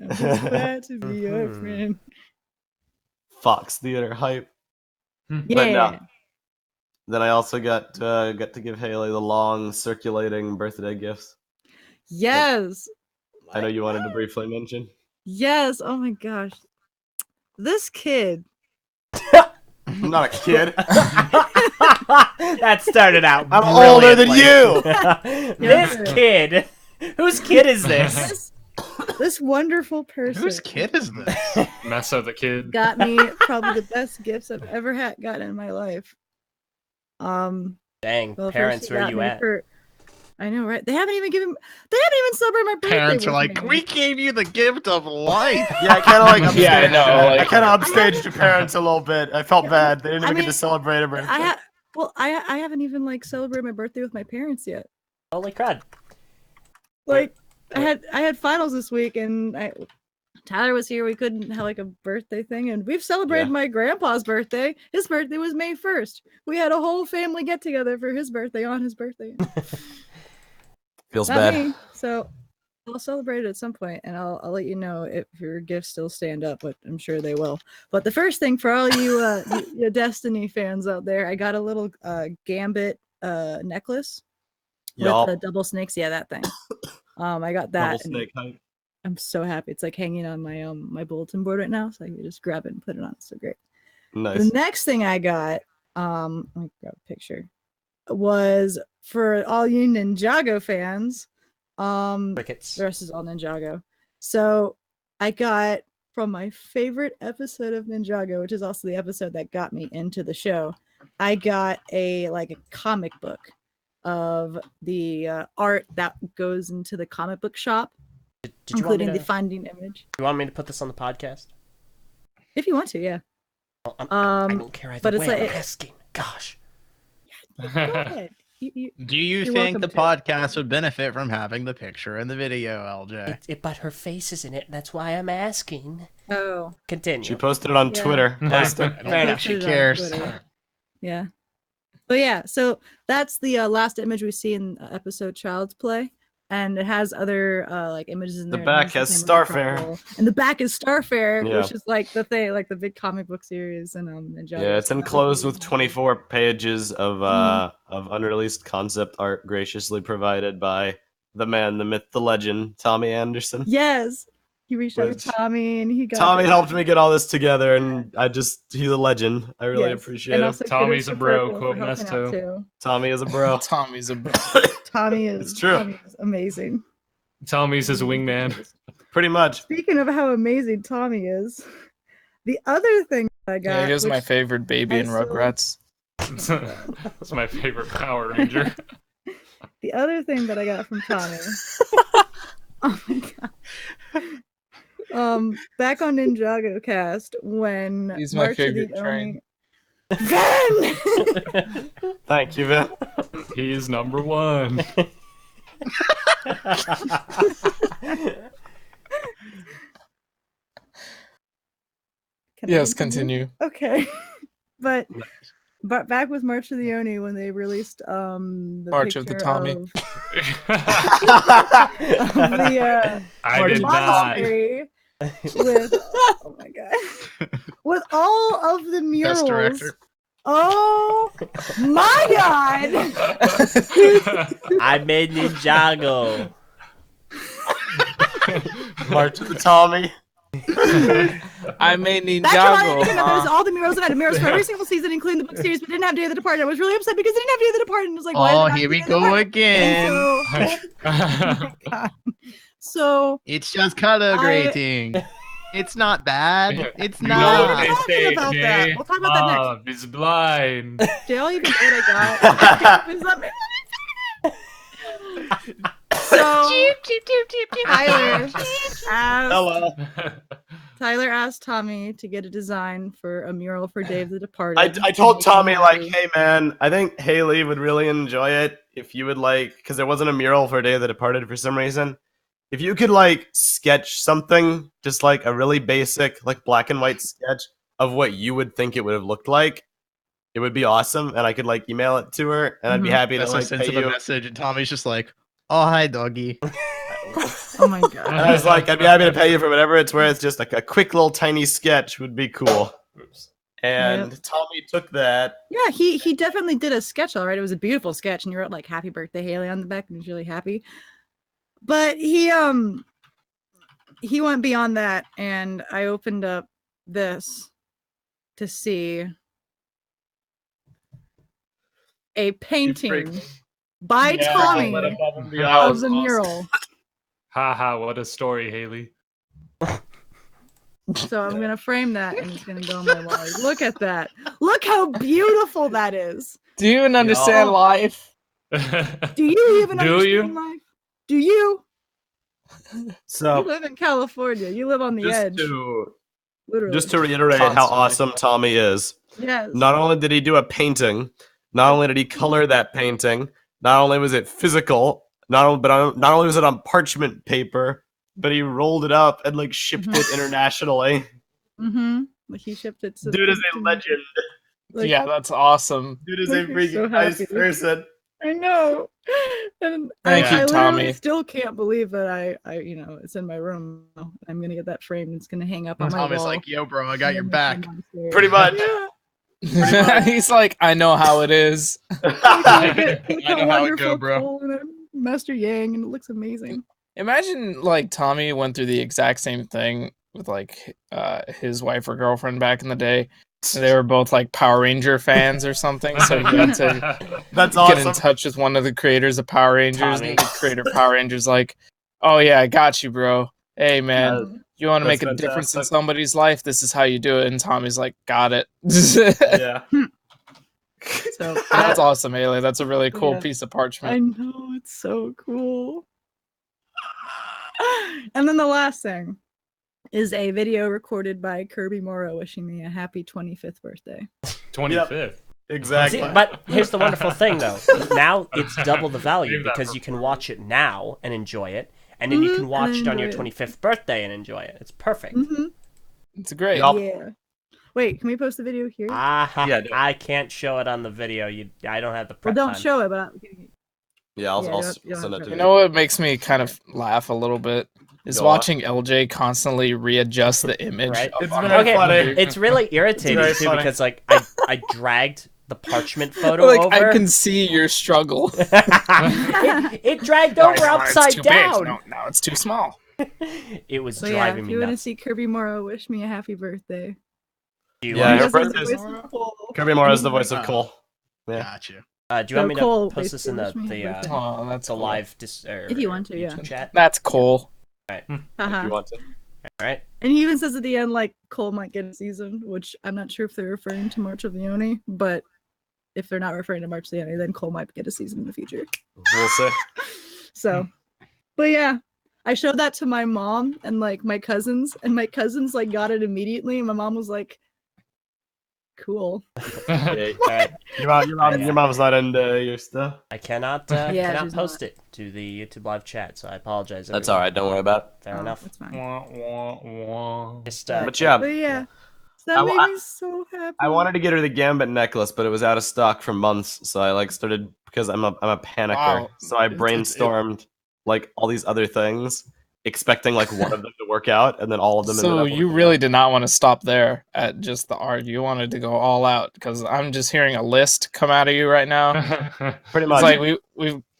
I'm just glad to be your Mhm. friend. Fox Theater hype. Yeah. But no. Then I also got to give Haley the long circulating birthday gifts. Yes. I know you wanted to briefly mention. Yes. Oh my gosh. This kid. I'm not a kid. That started out. I'm older than brilliantly. This Yeah. kid. Whose kid is this? This wonderful person Whose kid is this? Messa the kid. got me probably the best gifts I've ever gotten in my life. Dang, Well, first parents, he where got you me at? I know, right? They haven't even celebrated my birthday. Parents are with like, me. we gave you the gift of life. Yeah, I kind of like upstaged. Yeah, I know, I like- kind of upstaged your parents a little bit. I felt bad. They didn't I even get mean, to celebrate a birthday. I haven't even like celebrated my birthday with my parents yet. Holy crud. Like I had finals this week and Tyler was here. We couldn't have like a birthday thing, and we've celebrated Yeah. my grandpa's birthday. His birthday was May 1st. We had a whole family get together for his birthday on his birthday. Feels Not bad. me. So I'll celebrate it at some point, and I'll let you know if your gifts still stand up, but I'm sure they will. But the first thing for all you, you Destiny fans out there, I got a little Gambit necklace with double snakes. Yeah, that thing. I got that. Double snake height. I'm so happy. It's like hanging on my my bulletin board right now, so I can just grab it and put it on. It's so great. Nice. The next thing I got, let me grab a picture, was for all you Ninjago fans. Crickets. The rest is all Ninjago. So I got from my favorite episode of Ninjago, which is also the episode that got me into the show. I got a comic book of the art that goes into the comic book shop, including the Finding Image. You want me to put this on the podcast? If you want to, yeah. Well, I don't care either way. I'm asking. Gosh. Go ahead. Do you think the podcast would benefit from having the picture in the video, LJ? But her face is in it. That's why I'm asking. Oh. Continue. She posted it on Twitter. I don't think she cares. Yeah. But yeah, so that's the last image we see in episode Child's Play. And it has other images in there. The back has Starfare. And the back is Starfare, Yeah. which is like the thing, like the big comic book series and Ninjago. Yeah, it's enclosed with 24 pages of unreleased concept art graciously provided by the man, the myth, the legend, Tommy Anderson. Yes. He reached out to Tommy and he got Tommy helped me get all this together, and he's a legend. I really appreciate him. Tommy's a bro, quoting us too. Tommy is a bro. Tommy's a bro. Tommy is, it's true. Tommy is amazing. Tommy's his wingman. Pretty much. Speaking of how amazing Tommy is, the other thing I got. Yeah, he was my favorite baby in Rugrats. That's my favorite Power Ranger. The other thing that I got from Tommy. Oh my god. Back on Ninjago Cast when he's my favorite train. Vin! Thank you, Vin. He is number one. Yes, continue. Okay. But back with March of the Oni when they released the March of the Tommy. I did not. With oh my god. With all of the murals. Best director. Oh my god! I made Ninjago. March of the Tommy. I made Ninjago. There's all the murals and I had murals for every single season, including the book series, but didn't have Day of the Departed. I was really upset because it didn't have Day of the Departed. And I was like, why? Oh, here we go again. Oh my god. So it's just color grading. It's not bad. It's You not. know what they say, about Jay? that. We'll talk about that next. Love is blind. Jay, all even what I got. So Tyler asked Tommy to get a design for a mural for Day of the Departed. I told Tommy, like, hey man, I think Haley would really enjoy it if you would because there wasn't a mural for Day of the Departed for some reason. If you could sketch something, just like a really basic black and white sketch of what you would think it would have looked like, it would be awesome, and I could email it to her, and I'd be happy to send pay the you. message, and Tommy's just like, "Oh hi, doggy." Oh my god! And I was like, I'd be happy to pay you for whatever it's worth. Just a quick little tiny sketch would be cool. And Tommy took that. Yeah, he definitely did a sketch. All right, it was a beautiful sketch, and he wrote "Happy Birthday, Haley" on the back, and he was really happy. But he went beyond that, and I opened up this to see a painting by Tommy of the mural. Haha, what a story, Haley. So I'm gonna frame that, and it's gonna go on my wall. Look at that! Look how beautiful that is. Do you even understand life? Do you even understand life? Do you? So you live in California. You live on the edge. Literally. Just to reiterate how awesome Tommy is. Yes. Not only did he do a painting, not only did he color that painting, not only was it physical, not only was it on parchment paper, but he rolled it up and shipped it internationally. He shipped it. Dude is a legend. Yeah, that's awesome. Dude is a freaking nice person. I know. And Thank I you, literally Tommy. still can't believe that it's in my room. I'm gonna get that framed. It's gonna hang up on my Tommy's wall. like, yo, bro, I got your and back. then downstairs. Pretty much. Yeah. He's like, I know how it is. Look I how know how it go, wonderful bro. Cole and Master Yang, and it looks amazing. Imagine like Tommy went through the exact same thing with like his wife or girlfriend back in the day. They were both like Power Ranger fans or something, so he had to That's get awesome. in touch with one of the creators of Power Rangers. Tommy. And the creator of Power Rangers like, oh yeah, I got you, bro. Hey man, you want to That's make a difference in fantastic. somebody's life? This is how you do it. And Tommy's like, got it. Yeah. So That's awesome, Haley. That's a really cool Yeah. piece of I parchment. know, it's so cool. And then the last thing is a video recorded by Kirby Morrow wishing me a happy 25th birthday. 25th. Exactly. See, but here's the wonderful thing, though. Now it's double the value Save that because for you can watch it now and enjoy it, and then you can watch it on your enjoy it. 25th birthday and enjoy it. It's perfect. Mm-hmm. It's great. Yup. Yeah. Wait, can we post the video here? Yeah, do it. I can't show it on the video. I don't have the Well, prep don't time. show it, but Yeah, I'll, Yeah, I'll you don't send have it to- to You know what makes me kind of laugh a little bit is Go on. watching LJ constantly readjust the image. Right? of It's our- very Okay, funny. it's really irritating very too funny. because like I dragged the parchment photo like over. I can see your struggle. it dragged No, over no, upside it's too down. Big. No, it's too small. It was So yeah, driving if me you want to nuts. see Kirby Morrow wish me a happy birthday. Do you Yeah, want her me This is to- the birthday's- voice of Cole. Kirby Morrow is the voice of Cole. Yeah. Got you. do you want me to Cole post this in the basically wished me happy birthday. Oh, that's the cool. live If you want to, yeah. YouTube chat? That's cool. If Haha. you want to. All right. And he even says at the end, like, Cole might get a season, which I'm not sure if they're referring to March of the Oni, but if they're not referring to March of the Oni, then Cole might get a season in the future. We'll see. So, but yeah, I showed that to my mom and like my cousins, and my cousins like got it immediately, and my mom was like, "Cool." Yeah, All right. your mom's not into your stuff. I cannot Yeah, cannot she's post not. it to the YouTube live chat, so I apologize. That's everyone. all right. Don't worry about it. Fair Oh, enough. That's fine. Wah, wah, wah. Just But yeah, But yeah, so that I- made I- me so happy. I wanted to get her the Gambit necklace, but it was out of stock for months. So I like started because I'm a panicker. Wow. So I It- brainstormed like all these other things, expecting like one of them to work out, and then all of them. ended So up you working really out. did not want to stop there at just the art. You wanted to go all out because I'm just hearing a list come out of you right now. pretty It's much. like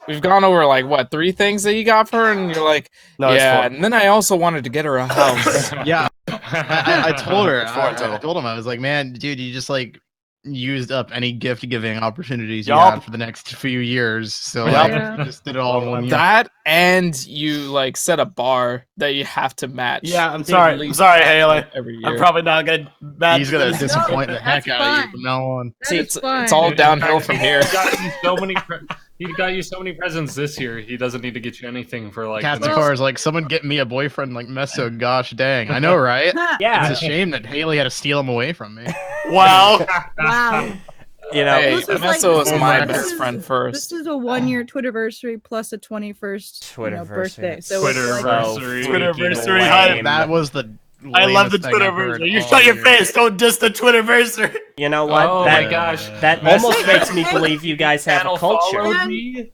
we've gone over like what 3 things that you got for her, and you're like, no, it's yeah. four. And then I also wanted to get her a house. Yeah, I told her. It's four I total. told him I was like, man, dude, you just like used up any gift giving opportunities you Yup. had for the next few years. So Yup. like, Yeah. you just did it all in one year. That and you like set a bar that you have to match. Yeah, I'm at sorry. I'm least sorry, Haley. every year. I'm probably not gonna. match He's gonna this. disappoint the that's heck out of you fine. from now on. That See, is it's fine. all downhill from here. He got you so many. He got you so many presents this year. He doesn't need to get you anything for like. Cats the and next- cars, like someone get me a boyfriend like Meso. Gosh dang, I know, right? Yeah, It's a shame that Haley had to steal him away from me. Wow. Wow. you know, Hey, This is Vanessa was this my is- best this is- friend This first. is a 1-year Twitterversary plus a 21st birthday. So it's like, Twitterversary. Twitterversary Lame. hype. That was the. I love the lamest thing I've heard Twitterversary. You all shut your year. face. Don't diss the Twitterversary. You know what? Oh that, my gosh. That Mess- almost makes me believe you guys have a Channel culture. followed And- me.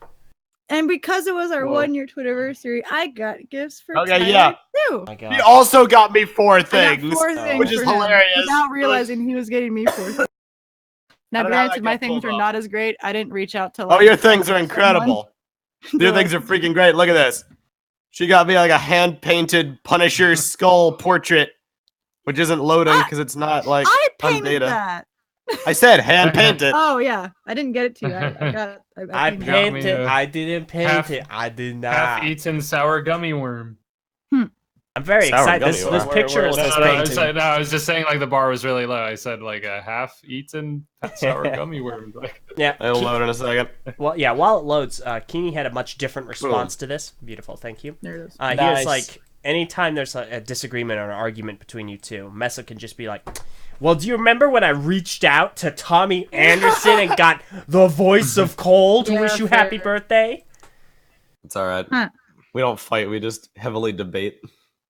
and because it was our Whoa. 1-year Twitterversary, I got gifts for Okay, Tyler, yeah. too. Oh my He God. also got me 4 I got things. 4 things which is for him hilarious. without realizing he was getting me 4 things. Now, I don't know how that granted, my got things pulled are off. not as great. I didn't reach out to. Oh, Like, your things are someone. incredible. Your things are freaking great. Look at this. She got me like a hand painted Punisher skull portrait, which isn't loading because it's not like I on painted data. that. I said hand painted. Oh yeah, I didn't get it to you. I got it. I painted it. got me painted. a I didn't paint half- it. I did not. Half-eaten sour gummy worm. I'm very Sour excited. gummy This worm. picture Where of was this that? No, I painting. was just saying like the bar was really low. I said like a half-eaten sour gummy worm. Like, Yeah. It'll load in a second. Well, yeah. While it loads, Keeney had a much different response to this. Beautiful. Thank you. There it is. He was Nice. like, anytime there's a disagreement or an argument between you two, Mesa can just be like, well, do you remember when I reached out to Tommy Anderson and got the voice of Cole to Yeah, wish you fair. happy birthday? It's all right. Huh. We don't fight. We just heavily debate.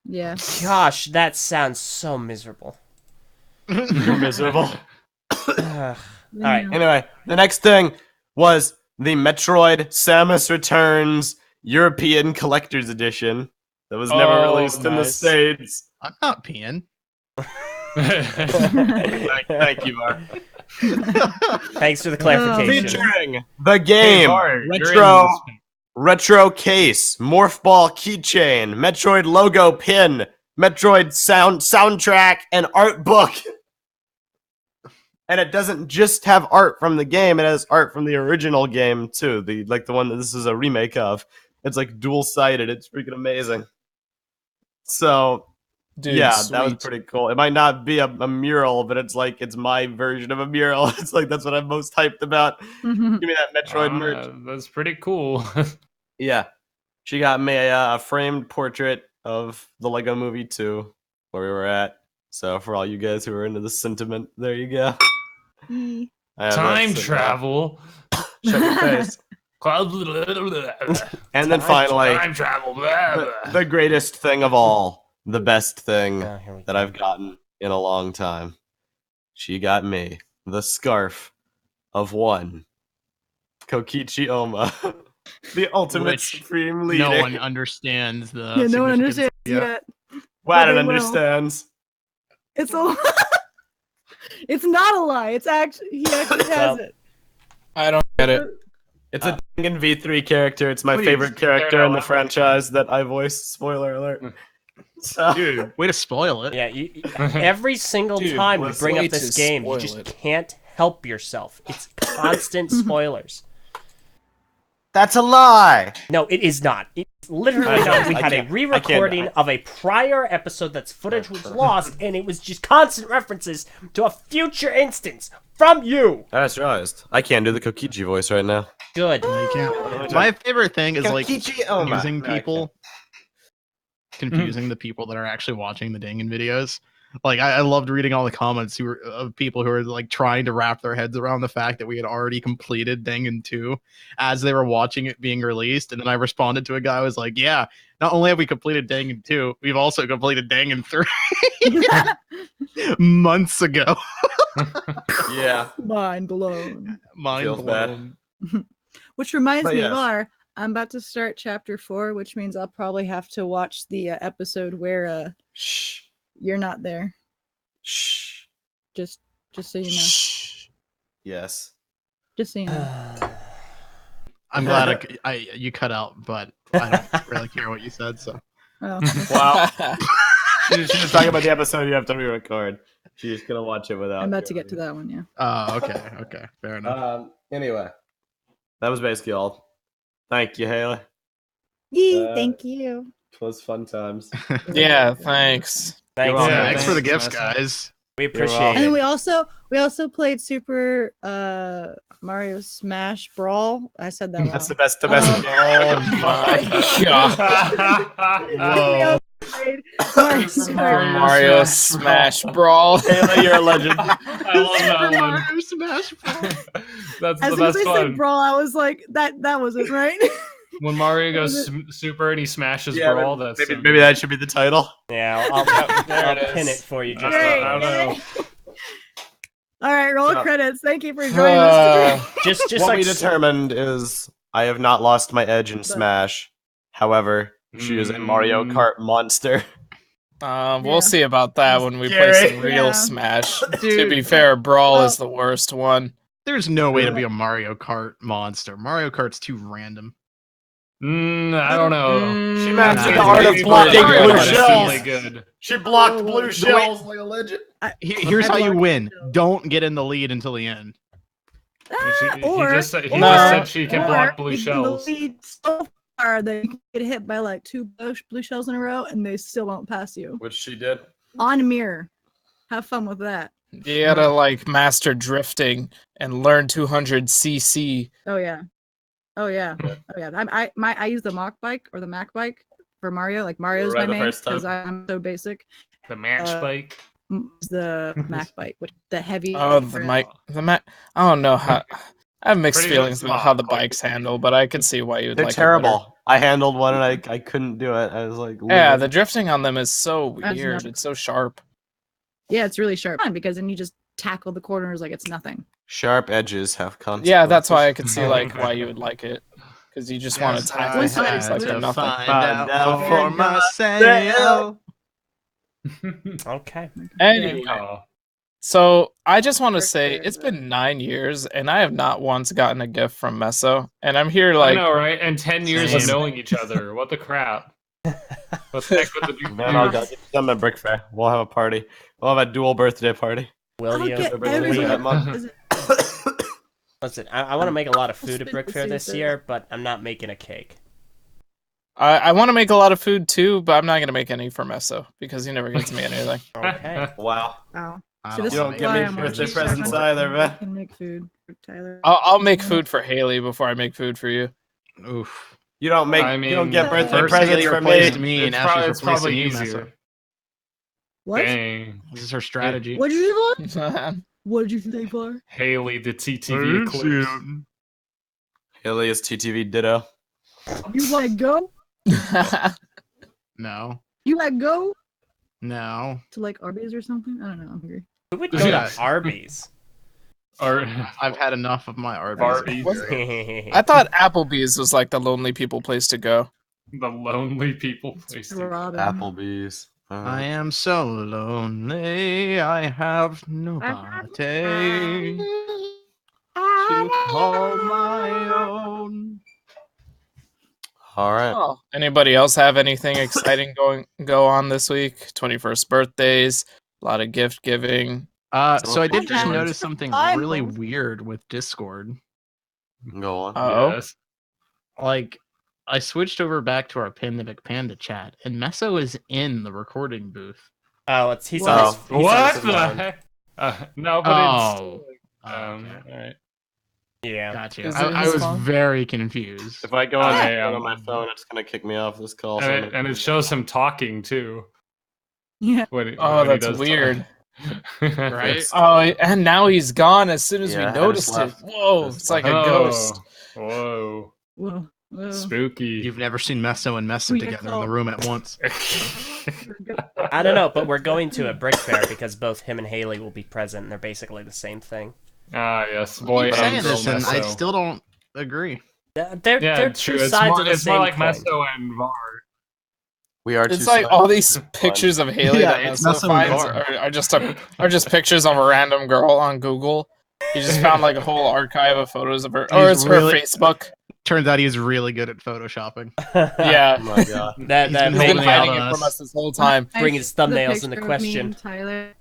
Yeah. Gosh, that sounds so miserable. You're miserable. Ugh. All right. Anyway, the next thing was the Metroid Samus Returns European Collector's Edition that was never released in the nice. States. I'm not peeing. Thank you, Mark. Thanks for the clarification. Featuring the game, Bart, you're in retro this. retro case, Morph Ball keychain, Metroid logo pin, Metroid soundtrack, and art book. And it doesn't just have art from the game; it has art from the original game too. The one that this is a remake of. It's like dual-sided. It's freaking amazing. So Dude, yeah, sweet. that was pretty cool. It might not be a mural, but it's like it's my version of a mural. It's like that's what I'm most hyped about. Give me that Metroid merch. That's pretty cool. Yeah, she got me a framed portrait of the Lego Movie 2 where we were at. So for all you guys who are into the sentiment, there you go. I have Time that travel. Shut your face. And then finally, time travel. the greatest thing of all, the best thing Oh, here we that go. I've gotten in a long time. She got me the scarf of one Kokichi Oma, the ultimate Which supreme leader. No one understands the. Yeah, no one significance understands yet. yet. Wadden they will. understands. It's a It's not a lie. It's actually he actually has Well, it. I don't get it. It's a Dangan V3 character. It's my Please, favorite character in the Daredevil. franchise that I voiced. Spoiler alert. So, Dude, way to spoil it. Yeah, every single Dude, time we what's bring way up this to game, you spoil just it? can't help yourself. It's constant spoilers. that's a lie. No, it is not. It's literally I not. can't- We I had a can't- re-recording of a prior episode that's footage was lost, and it was just constant references to a future instance from you. I just realized I can't do the Kokichi voice right now. Good. No, you can't. My favorite thing is like Kokichi Oma. confusing No, I people. Confusing the people that are actually watching the Dangan videos. Like I loved reading all the comments of people who were like trying to wrap their heads around the fact that we had already completed Dangan 2 as they were watching it being released. And then I responded to a guy who was like, yeah, not only have we completed Dangan 2, we've also completed Dangan 3 months ago. Yeah. Mind blown. Mind Feels bad. blown. Which reminds But me yes. of our. I'm about to start chapter 4, which means I'll probably have to watch the episode where Shh. you're not there. Shh. Just so you know. Shh. Yes. Just so you know. I'm glad you cut out, but I don't really care what you said. So Oh. Wow. She's just talking about the episode you have to re-record. She's gonna watch it without. I'm about to get to that one, yeah. okay, fair enough. Anyway, that was basically all. Thank you, Haley. Yee, Uh, thank you. It was fun times. Yeah, thanks. Thanks. welcome. Yeah, Yeah, thanks for the thanks, gifts, Vanessa. guys. We welcome. appreciate And then it. we also played Super Mario Smash Brawl. I said that That's the wrong. best. The best. Oh my god. Whoa. Super Mario Smash Brawl. Haley, you're a legend. I love that one. Mario Smash Bros. That's As the soon as best I said one. Brawl, I was like, that was it, right? When Mario goes super and he smashes Yeah, Brawl, but that's maybe, so maybe good. that should be the title. Yeah, I'll There it pin is. it for you. Just Great. I don't know. All right, roll So- credits. Thank you for joining us. just What like we determined is I have not lost my edge in Smash. However, she is a Mario Kart monster. Yeah. We'll see about that when we play Scary. some real Yeah. Smash. To Dude. be fair, Brawl Well- is the worst one. There's no way to be a Mario Kart monster. Mario Kart's too random. I don't know. She mastered the art of blocking blue That's shells. really good. She blocked Oh, blue the shells like a legend. Here's how you win. Don't get in the lead until the end. He Or- just said she can or block blue you can shells. lead so far that you can get hit by like 2 blue shells in a row and they still won't pass you. Which she did. On mirror. Have fun with that. You gotta like master drifting and learn 200cc. Oh yeah. Oh yeah. Oh yeah. I use the Mach bike or the Mac bike for Mario. Like Mario's Right my the main first time. because I'm so basic. The match bike. It's the Mac bike, which the heavy. Oh, the mic, I don't know how. I have mixed Pretty feelings good about how the spot. bikes handle, but I could see why you'd They're like it terrible. I handled one and I couldn't do it. I was like, better. Yeah, livid. the drifting on them is so That's weird. nuts. It's so sharp. Yeah, it's really sharp because then you just tackle the corners like it's nothing. Sharp edges have consequences. Yeah, that's why I could see like why you would like it, because you just want to tackle I had things like to they're nothing. Find out for myself. Okay. Anyway, Oh. so I just want to say it's been 9 years, and I have not once gotten a gift from Meso, and I'm here I like, know, right? And 10 years of Same. knowing each other. What the crap? What the heck with the Man, I'll get some at Brick Fair. We'll have a party. We'll have a dual birthday party. Will I'll you? get Everybody everybody that month. a present. Listen, I want to make a lot of food at spin Brick the Fair this Caesar. year, but I'm not making a cake. I want to make a lot of food too, but I'm not gonna make any for Meso because he never gets me anything. Okay. Wow. Wow. I So this You don't is give why me I'm birthday watching presents Shark either, Hunter. man. I can make food for Tyler. I'll make food for Haley before I make food for you. Oof. You don't make. I you don't mean, get birthday First presents Haley for replaced me. me, and It's now probably, she's it's probably replacing you, easier. Mesa. What? Dang. This is her strategy. What did you say, for? What did you say, for? Haley, the TTV Eclipse. Haley is TTV Ditto. You want to go? No. You want to go No. to like Arby's or something? I don't know. I'm hungry. Who would go Yeah. to Arby's? Or I've had enough of my Arby's. Barbie. I thought Applebee's was like the lonely people place to go. The lonely people place. to- Robin. Applebee's. I am so lonely. I have nobody to call my own. All right. Oh, anybody else have anything exciting go on this week? 21st birthdays, a lot of gift giving. So I did I just have notice something time. really weird with Discord. Go on. Oh, Yes. Like, I switched over back to our Pandemic Panda chat, and Meso is in the recording booth. Oh, he's What? on his, he's on What his the phone. heck? No, but Oh. it's. Okay. Alright. Yeah. Gotcha. Is I, it I his was phone? very confused. If I go on, Hey, on my phone, it's gonna kick me off this call. so I'm And it shows him talking too. Yeah. When Oh, when he that's does weird. talk. Right? Oh, and now he's gone as soon as Yeah, I we just noticed it. left. Whoa, Just it's like a Oh, ghost. Whoa. Whoa. Whoa. Spooky. You've never seen Meso and Mesa We get together in the called- room at once. I don't know, but we're going to a Brick Fair because both him and Haley will be present, and they're basically the same thing. Ah, yes. Boy Keep and saying girl this, and I Meso. still don't agree. They're Yeah, two true. sides of the It's same more like coin. Meso and Var. We are. It's two like sides all of the these same coin. pictures of Haley Yeah, that it's Meso Meso and finds Var. are just pictures of a random girl on Google. He just found like a whole archive of photos of her, or He's it's really- her Facebook. Turns out he's really good at photoshopping. Yeah, Oh my god. that He's that been he's been holding makes out hiding on it from us. us this whole time. Bring his thumbnails into picture of me question. and Tyler.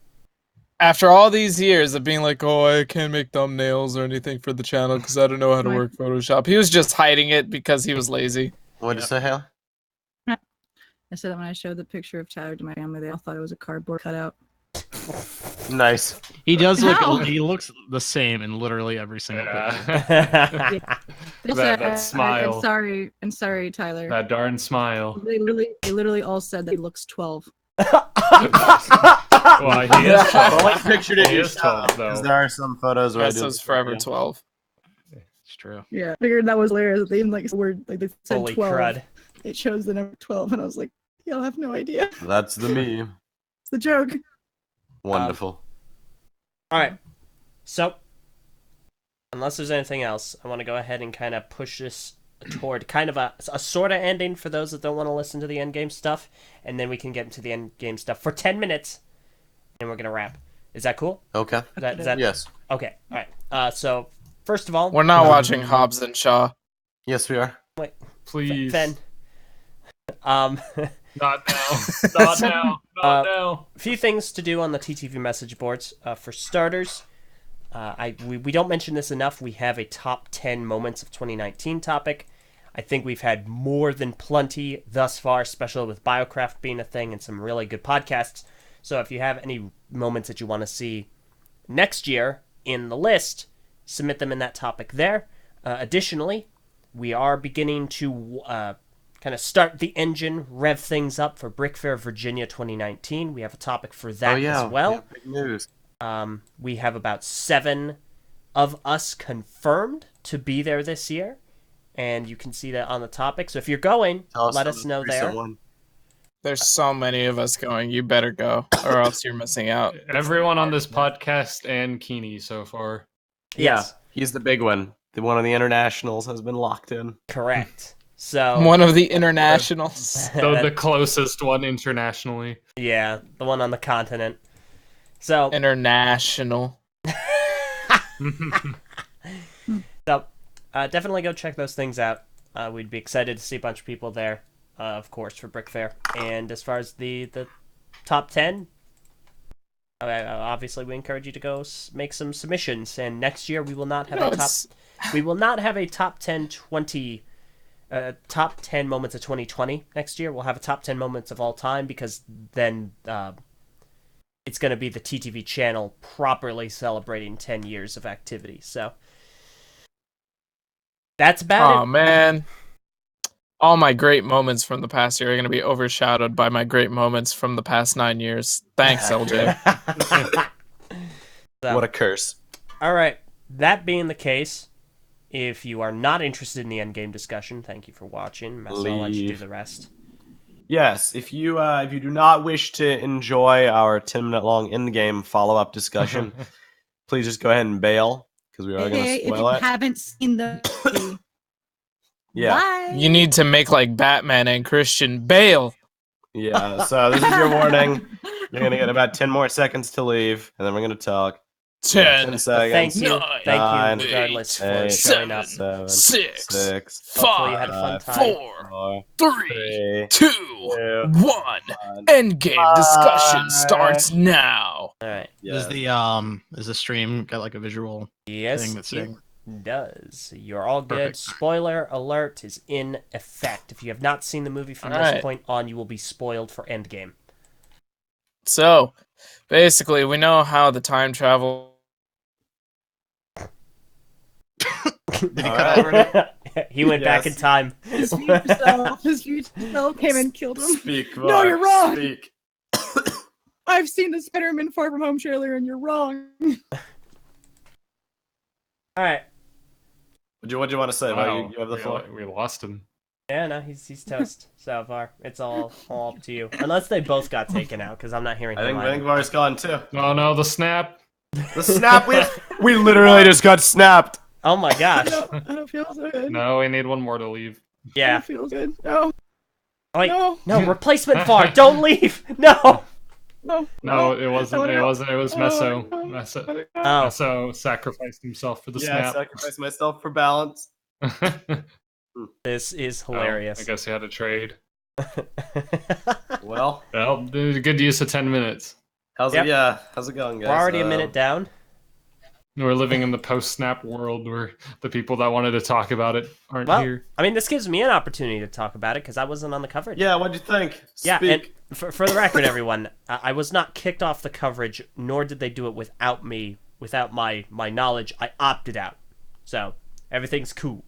After all these years of being like, oh, I can't make thumbnails or anything for the channel because I don't know how to work Photoshop. He was just hiding it because he was lazy. What'd you say, Haley? I said that when I showed the picture of Tyler to my family, they all thought it was a cardboard cutout. Nice. He does How? look. He looks the same in literally every single picture. Yeah. They That said, smile. I'm sorry, Tyler. That darn smile. They literally all said that he looks 12. Well, he is 12. I like pictured it He is 12, though. because there are some photos where I do Meso's this forever video. 12. It's true. Yeah, I figured that was hilarious. That they even like word like they said Holy 12. crud. It shows the number 12, and I was like, y'all have no idea. That's the meme. It's the joke. Wonderful. Alright. So, unless there's anything else, I want to go ahead and kind of push this toward kind of a sort of ending for those that don't want to listen to the endgame stuff, and then we can get into the endgame stuff for 10 minutes, and we're going to wrap. Is that cool? Okay. Is that Yes. Okay, alright. So, first of all, We're not watching Hobbs and Shaw. Yes, we are. Please. Ben. Not now. Not now. Not now. A few things to do on the TTV message boards. For starters, we don't mention this enough. We have a top 10 moments of 2019 topic. I think we've had more than plenty thus far, especially with Biocraft being a thing and some really good podcasts. So if you have any moments that you want to see next year in the list, submit them in that topic there. Additionally, we are beginning to kind of start the engine, rev things up for Brick Fair Virginia 2019. We have a topic for that as well. Yeah, big news. We have about 7 of us confirmed to be there this year, and you can see that on the topic. So if you're going, Tell let the us know recent there. one. There's so many of us going. You better go, or else you're missing out. Everyone on this podcast and Keeney so far. Yes, Yeah, he's the big one. The one of the internationals has been locked in. correct. So One of the internationals. The closest one internationally. yeah, the one on the continent. So International. So, definitely go check those things out. We'd be excited to see a bunch of people there, of course, for Brick Fair. And as far as the top 10, obviously we encourage you to go make some submissions. And next year we will not have a top 10 top 10 moments of 2020 next year. We'll have a top 10 moments of all time, because then it's going to be the TTV channel properly celebrating 10 years of activity. So that's about it. Oh man. All my great moments from the past year are going to be overshadowed by my great moments from the past 9 years. Thanks, LJ. So, What a curse. all right. That being the case, if you are not interested in the endgame discussion, thank you for watching. Marcel, I'll let you do Leave. the rest. Yes, if you do not wish to enjoy our 10-minute long in-game follow-up discussion, please just go ahead and bail, because we are going to If spoil you it. haven't seen the movie, Yeah, bye. You need to make like Batman and Christian Bale. yeah. So this is your warning. You're going to get about 10 more seconds to leave, and then we're going to talk. 10, 10 Thank seconds. you. Nine, Thank nine, you, regardless, for eight, showing up. 7, 6, 6, Hopefully you had a fun 5, time. 4, 4, 3, 3, 2, 2, 1. 1. Endgame discussion Bye. starts now. All right. Does the stream got like a visual Yes, thing that's it saying? does. You're all good. Perfect. Spoiler alert is in effect. If you have not seen the movie from All this right. point on, you will be spoiled for Endgame. So, basically, we know how the time travel. He went back in Yes. time. His future self came and killed him. Speak, No, you're Mark, wrong. Speak. I've seen the Spider-Man Far From Home trailer, and you're wrong. All right. What do you want to say? Wow, You have the floor. we lost him. Yeah, no, he's toast so far. It's all up to you. Unless they both got taken out, because I'm not hearing I him think either. Var's gone too. Oh no, the snap. The snap, we literally just got snapped. Oh my gosh. I don't feel so good. No, we need one more to leave. I Yeah. don't feel good. No. Oh, wait. No. No, replacement Far. Don't leave. No. No. No, it wasn't. It wasn't. It was Meso. Oh. Meso sacrificed himself for the Yeah, I snap. sacrificed myself for balance. This is Oh, hilarious. I guess he had to trade. Well, Well, good use of 10 minutes. how's Yep. it? Yeah, how's it going, guys? We're already a minute down. We're living in the post-snap world where the people that wanted to talk about it aren't Well, here. I mean, this gives me an opportunity to talk about it because I wasn't on the coverage. Yeah, what'd you think? Yeah, Speak. and for the record, everyone, I was not kicked off the coverage, nor did they do it without me, without my knowledge. I opted out. So, everything's cool.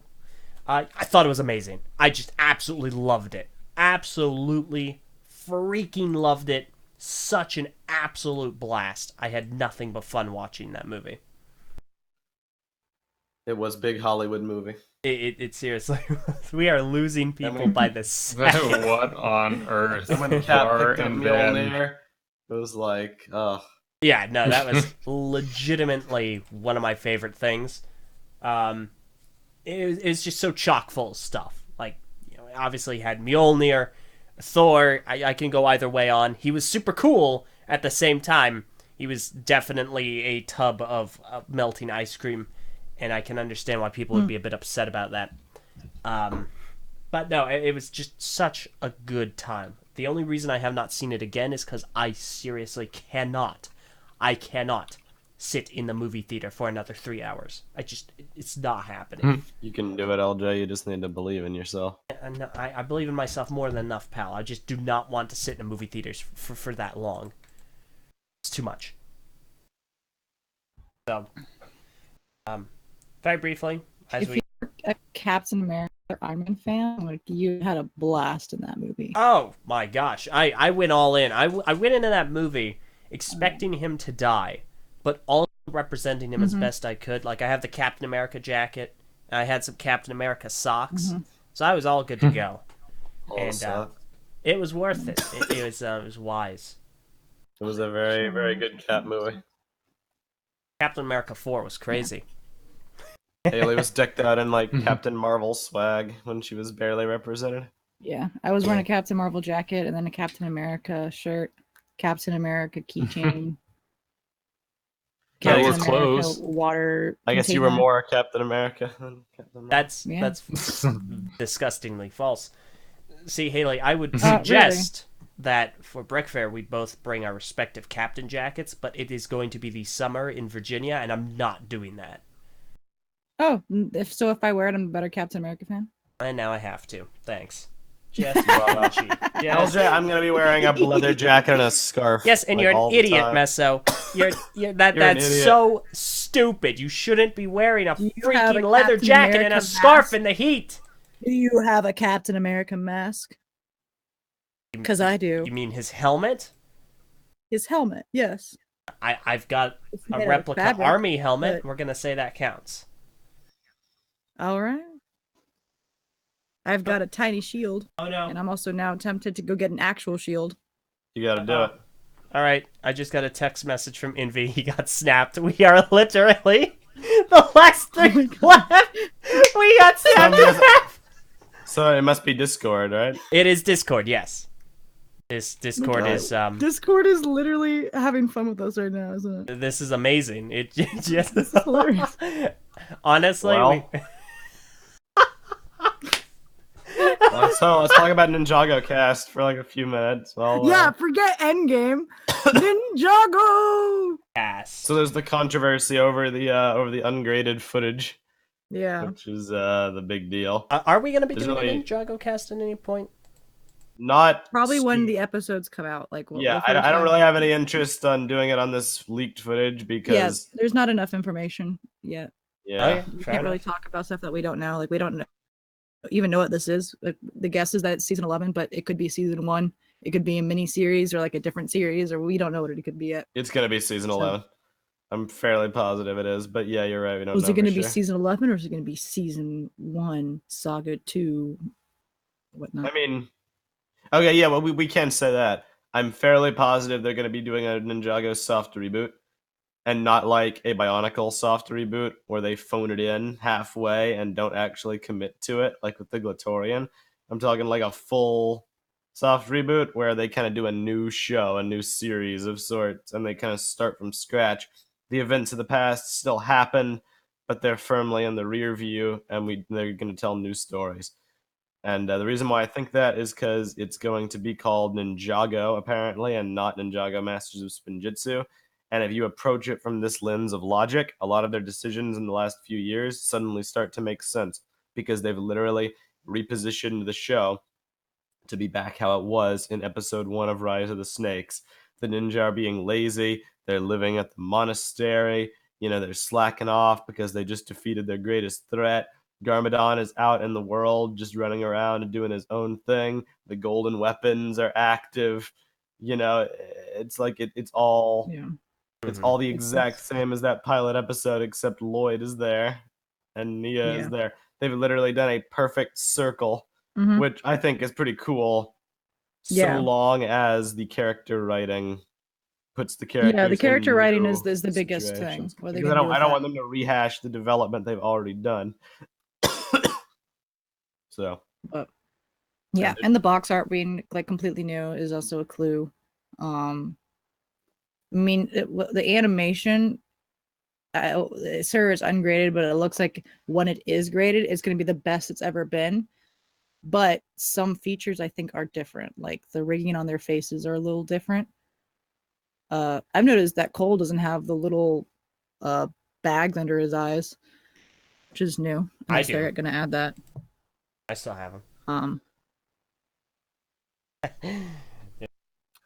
I thought it was amazing. I just absolutely loved it. Absolutely freaking loved it. Such an absolute blast. I had nothing but fun watching that movie. It was big Hollywood movie. It seriously, we are losing people by the second. What on earth? And when the cat Var picked up and Ben. Mjolnir, it was like, Yeah, no, that was legitimately one of my favorite things. It was just so chock full of stuff. Like, you know, obviously had Mjolnir, Thor. I can go either way on. He was super cool at the same time. He was definitely a tub of melting ice cream, and I can understand why people would be a bit upset about that. But no, it was just such a good time. The only reason I have not seen it again is because I seriously cannot sit in the movie theater for another 3 hours. It's not happening. you can do it, LJ. You just need to believe in yourself. And I believe in myself more than enough, pal. I just do not want to sit in a movie theaters for that long. It's too much. So, very briefly, If you're a Captain America or Iron Man fan, like you had a blast in that movie. Oh my gosh, I went all in. I went into that movie expecting him to die, but also representing him as best I could. Like, I have the Captain America jacket, and I had some Captain America socks, so I was all good to go. All And suck. It was worth it. It was wise. It was a very, very good Cap movie. Captain America 4 was crazy. Haley was decked out in like Captain Marvel swag when she was barely represented. Yeah, I was wearing a Captain Marvel jacket and then a Captain America shirt, Captain America keychain. That Captain was close. Water. I guess you were container. more Captain America than Captain Marvel. That's disgustingly false. See, Haley, I would Really? suggest that for Brickfair we both bring our respective captain jackets, but it is going to be the summer in Virginia, and I'm not doing that. Oh, if I wear it, I'm a better Captain America fan. And now I have to. Thanks. Just yes. LJ, I'm gonna be wearing a leather jacket and a scarf. Yes, and like, you're all an the idiot, time. Meso. You're You're an that's idiot. so stupid. You shouldn't be wearing a You have freaking a leather Captain jacket and America a scarf mask. in the heat. Do you have a Captain America mask? Because I do. You mean his helmet? His helmet, yes. I've got It's a made out of replica fabric, army helmet. but- We're gonna say that counts. All right. I've got a tiny shield, Oh no! and I'm also now tempted to go get an actual shield. You gotta do it. All right, I just got a text message from Envy. He got snapped. We are literally the last thing left. We got snapped in half. So it must be Discord, right? It is Discord, yes. This Discord God. is Discord is literally having fun with us right now, isn't it? This is amazing. It just hilarious. honestly. Well. So let's talk about Ninjago cast for like a few minutes. Yeah, forget Endgame. Ninjago. So there's the controversy over the ungraded footage, Yeah. which is the big deal. Are we going to be There's doing really- a Ninjago cast at any point? Not Probably when the episodes come out. Like, Yeah, I don't really have any interest on doing it on this leaked footage because Yes, there's not enough information yet. yeah. We Fair can't really enough. talk about stuff that we don't know. Like, we don't even know what this is. Like, the guess is that it's season 11, but it could be season 1. It could be a mini series or like a different series, or we don't know what it could be yet. It's gonna be season So- 11. I'm fairly positive it is, but yeah, you're right. We don't Was know it going to for be sure. season 11 or is it going to be season 1, Saga 2, whatnot? I mean, okay, yeah, well, we can say that. I'm fairly positive they're going to be doing a Ninjago soft reboot, and not like a Bionicle soft reboot where they phone it in halfway and don't actually commit to it, like with the Glatorian. I'm talking like a full soft reboot where they kind of do a new show, a new series of sorts, and they kind of start from scratch. The events of the past still happen, but they're firmly in the rear view, and they're going to tell new stories. And the reason why I think that is because it's going to be called Ninjago, apparently, and not Ninjago Masters of Spinjitzu. And if you approach it from this lens of logic, a lot of their decisions in the last few years suddenly start to make sense because they've literally repositioned the show to be back how it was in episode 1 of Rise of the Snakes. The ninja are being lazy, they're living at the monastery, they're slacking off because they just defeated their greatest threat. Garmadon is out in the world, just running around and doing his own thing. The golden weapons are active. It's like it's all it's all the exact same as that pilot episode, except Lloyd is there and Nia is there. They've literally done a perfect circle, Mhm. which I think is pretty cool. So Yeah. long as the character writing puts the characters. Yeah, the character in writing new is the biggest thing. situations. What are they Because gonna do I don't with want them to rehash the development they've already done. So Yeah, and the box art being like completely new is also a clue. I mean, the animation, sir, is ungraded, but it looks like when it is graded, it's going to be the best it's ever been. But some features I think are different, like the rigging on their faces are a little different. I've noticed that Cole doesn't have the little bags under his eyes, which is new. I Unless do. they're going to add that. I still have them.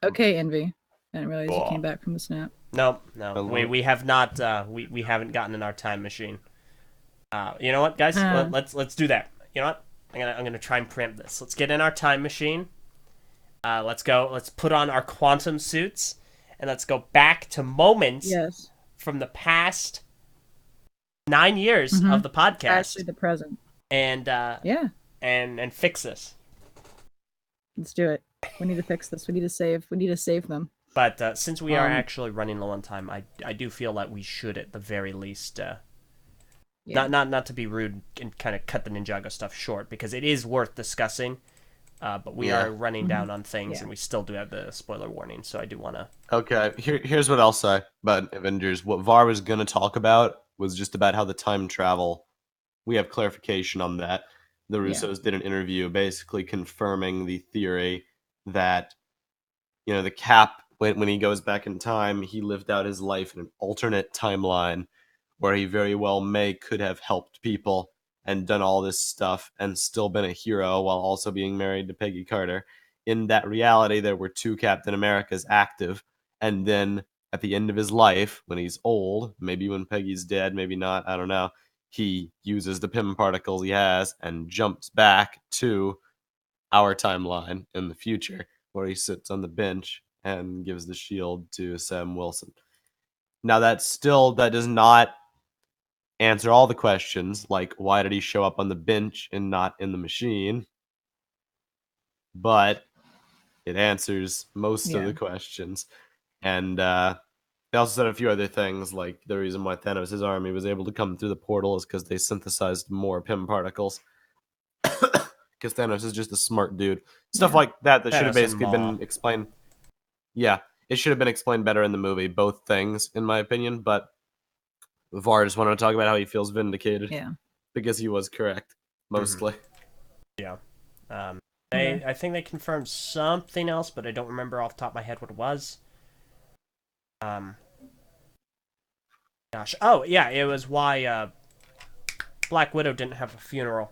Okay, Envy. I didn't realize you came back from the snap. No. Hello? We have not. We haven't gotten in our time machine. You know what, guys? Let's do that. You know what? I'm gonna try and preempt this. Let's get in our time machine. Let's go. Let's put on our quantum suits, and let's go back to moments Yes. from the past 9 years Mhm. of the podcast, Actually, the present. and Yeah, and fix this. let's do it. We need to fix this. We need to save. We need to save them. But since we are actually running low on time, I do feel that we should at the very least not to be rude and kind of cut the Ninjago stuff short, because it is worth discussing. But we are running down on things, and we still do have the spoiler warning, so I do want to... Okay, here's what I'll say about Avengers. What Var was going to talk about was just about how the time travel... We have clarification on that. The Russos did an interview basically confirming the theory that, you know, the Cap, when he goes back in time, he lived out his life in an alternate timeline where he very well could have helped people and done all this stuff and still been a hero while also being married to Peggy Carter. In that reality, there were two Captain Americas active, and then at the end of his life, when he's old, maybe when Peggy's dead, maybe not, I don't know, he uses the Pym particles he has and jumps back to our timeline in the future, where he sits on the bench and gives the shield to Sam Wilson. Now, that does not answer all the questions, like why did he show up on the bench and not in the machine? But it answers most of the questions. And they also said a few other things, like the reason why Thanos' army was able to come through the portal is because they synthesized more Pym particles. Because Thanos is just a smart dude. Stuff like that should have basically been explained. Yeah, it should have been explained better in the movie, both things, in my opinion. But Var just wanted to talk about how he feels vindicated. Yeah. Because he was correct, mostly. Yeah. I think they confirmed something else, but I don't remember off the top of my head what it was. Gosh. Oh, yeah, it was why Black Widow didn't have a funeral.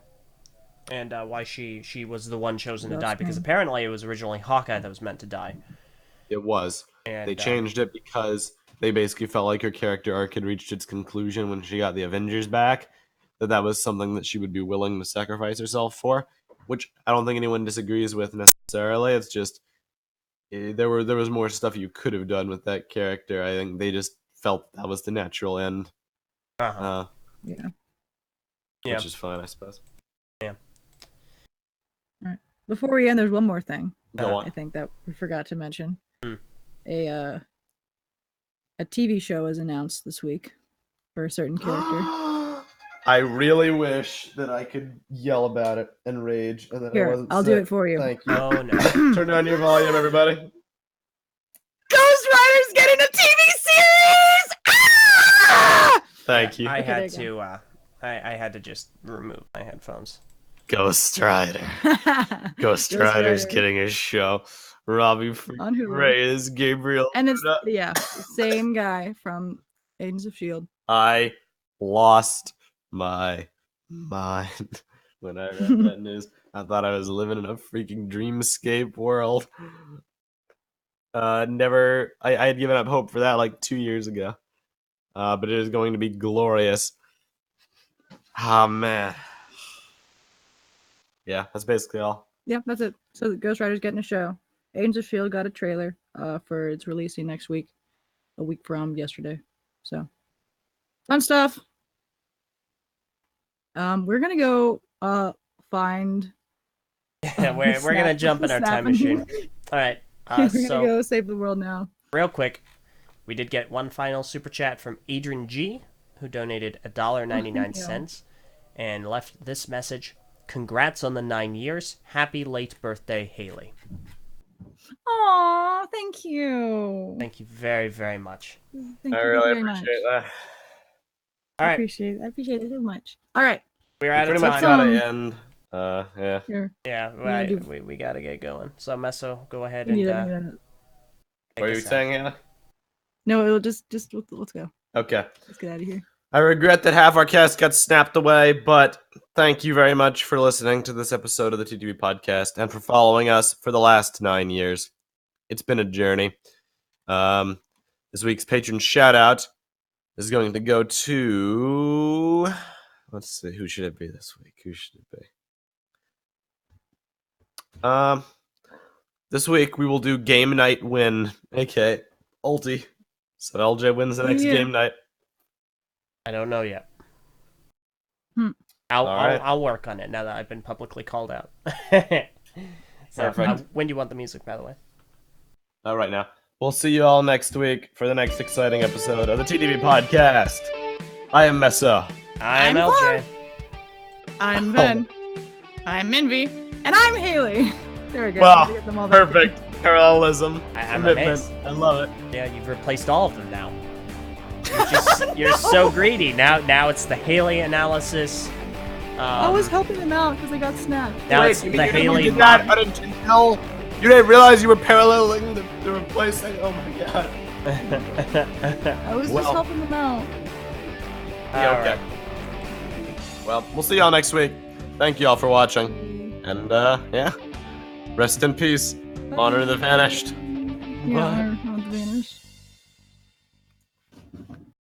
And why she was the one chosen to die, because apparently it was originally Hawkeye that was meant to die. It was. And they changed it because they basically felt like her character arc had reached its conclusion when she got the Avengers back. That was something that she would be willing to sacrifice herself for, which I don't think anyone disagrees with necessarily. It's just there was more stuff you could have done with that character. I think they just felt that was the natural end. Yeah. Which is fine, I suppose. Yeah. All right. Before we end, there's one more thing. Go on. I think that we forgot to mention. A TV show was announced this week for a certain character. I really wish that I could yell about it and rage, and that I wasn't I'll sick. do it for you. Thank you. Oh no! Turn down your volume, everybody. Ghost Rider's getting a TV series. Ah! Thank you. I had to just remove my headphones. Ghost Rider. Ghost Rider's getting a show. Robbie Ray is Gabriel. And it's the same guy from Agents of S.H.I.E.L.D. I lost my mind when I read that news. I thought I was living in a freaking dreamscape world. I had given up hope for that like 2 years ago. But it is going to be glorious. Oh, man. Yeah, that's basically all. Yeah, that's it. So Ghost Rider's getting a show. Agents of S.H.I.E.L.D. got a trailer for its releasing next week. A week from yesterday. So, fun stuff. We're going to go find... Yeah, we're going to jump in our time machine. All right. We're going to go save the world now. Real quick, we did get one final super chat from Adrian G, who donated $1.99 and left this message. Congrats on the 9 years. Happy late birthday, Haley. Aw, thank you. Thank you very, very much. Thank I you really very appreciate much. that. All right. I appreciate it so much. All right. We're out of pretty time. much gotta end. Yeah. Sure. Yeah, we gotta get going. So, Meso, go ahead and... What are you saying, Hannah? No, it'll just let's go. Okay. Let's get out of here. I regret that half our cast got snapped away, but thank you very much for listening to this episode of the TTV Podcast and for following us for the last 9 years. It's been a journey. This week's patron shout out is going to go to... Let's see, who should it be this week? Who should it be? This week we will do Game Night Win, aka Ulti. So LJ wins the next game night. I don't know yet. Hmm. I'll work on it now that I've been publicly called out. Perfect. When do you want the music, by the way? All right, now. We'll see you all next week for the next exciting episode of the TTV Podcast. I am Messa. I'm I'm LJ. I'm Ben. I'm Minvy. And I'm Haley. There we go. Wow, Gotta get them all back. perfect. Parallelism. I'm Commitment. amazed. I love it. Yeah, you've replaced all of them now. You're so greedy. Now it's the Haley analysis. I was helping them out because they got snapped. Now Wait, it's you the mean you Haley did that mom. unintentional? You didn't realize you were paralleling the replacing? Oh my god. I was Well. just helping them out. Yeah, All okay. right. Well, we'll see y'all next week. Thank y'all for watching. And, yeah. Rest in peace. Honor the vanished. Yeah, honor the vanished.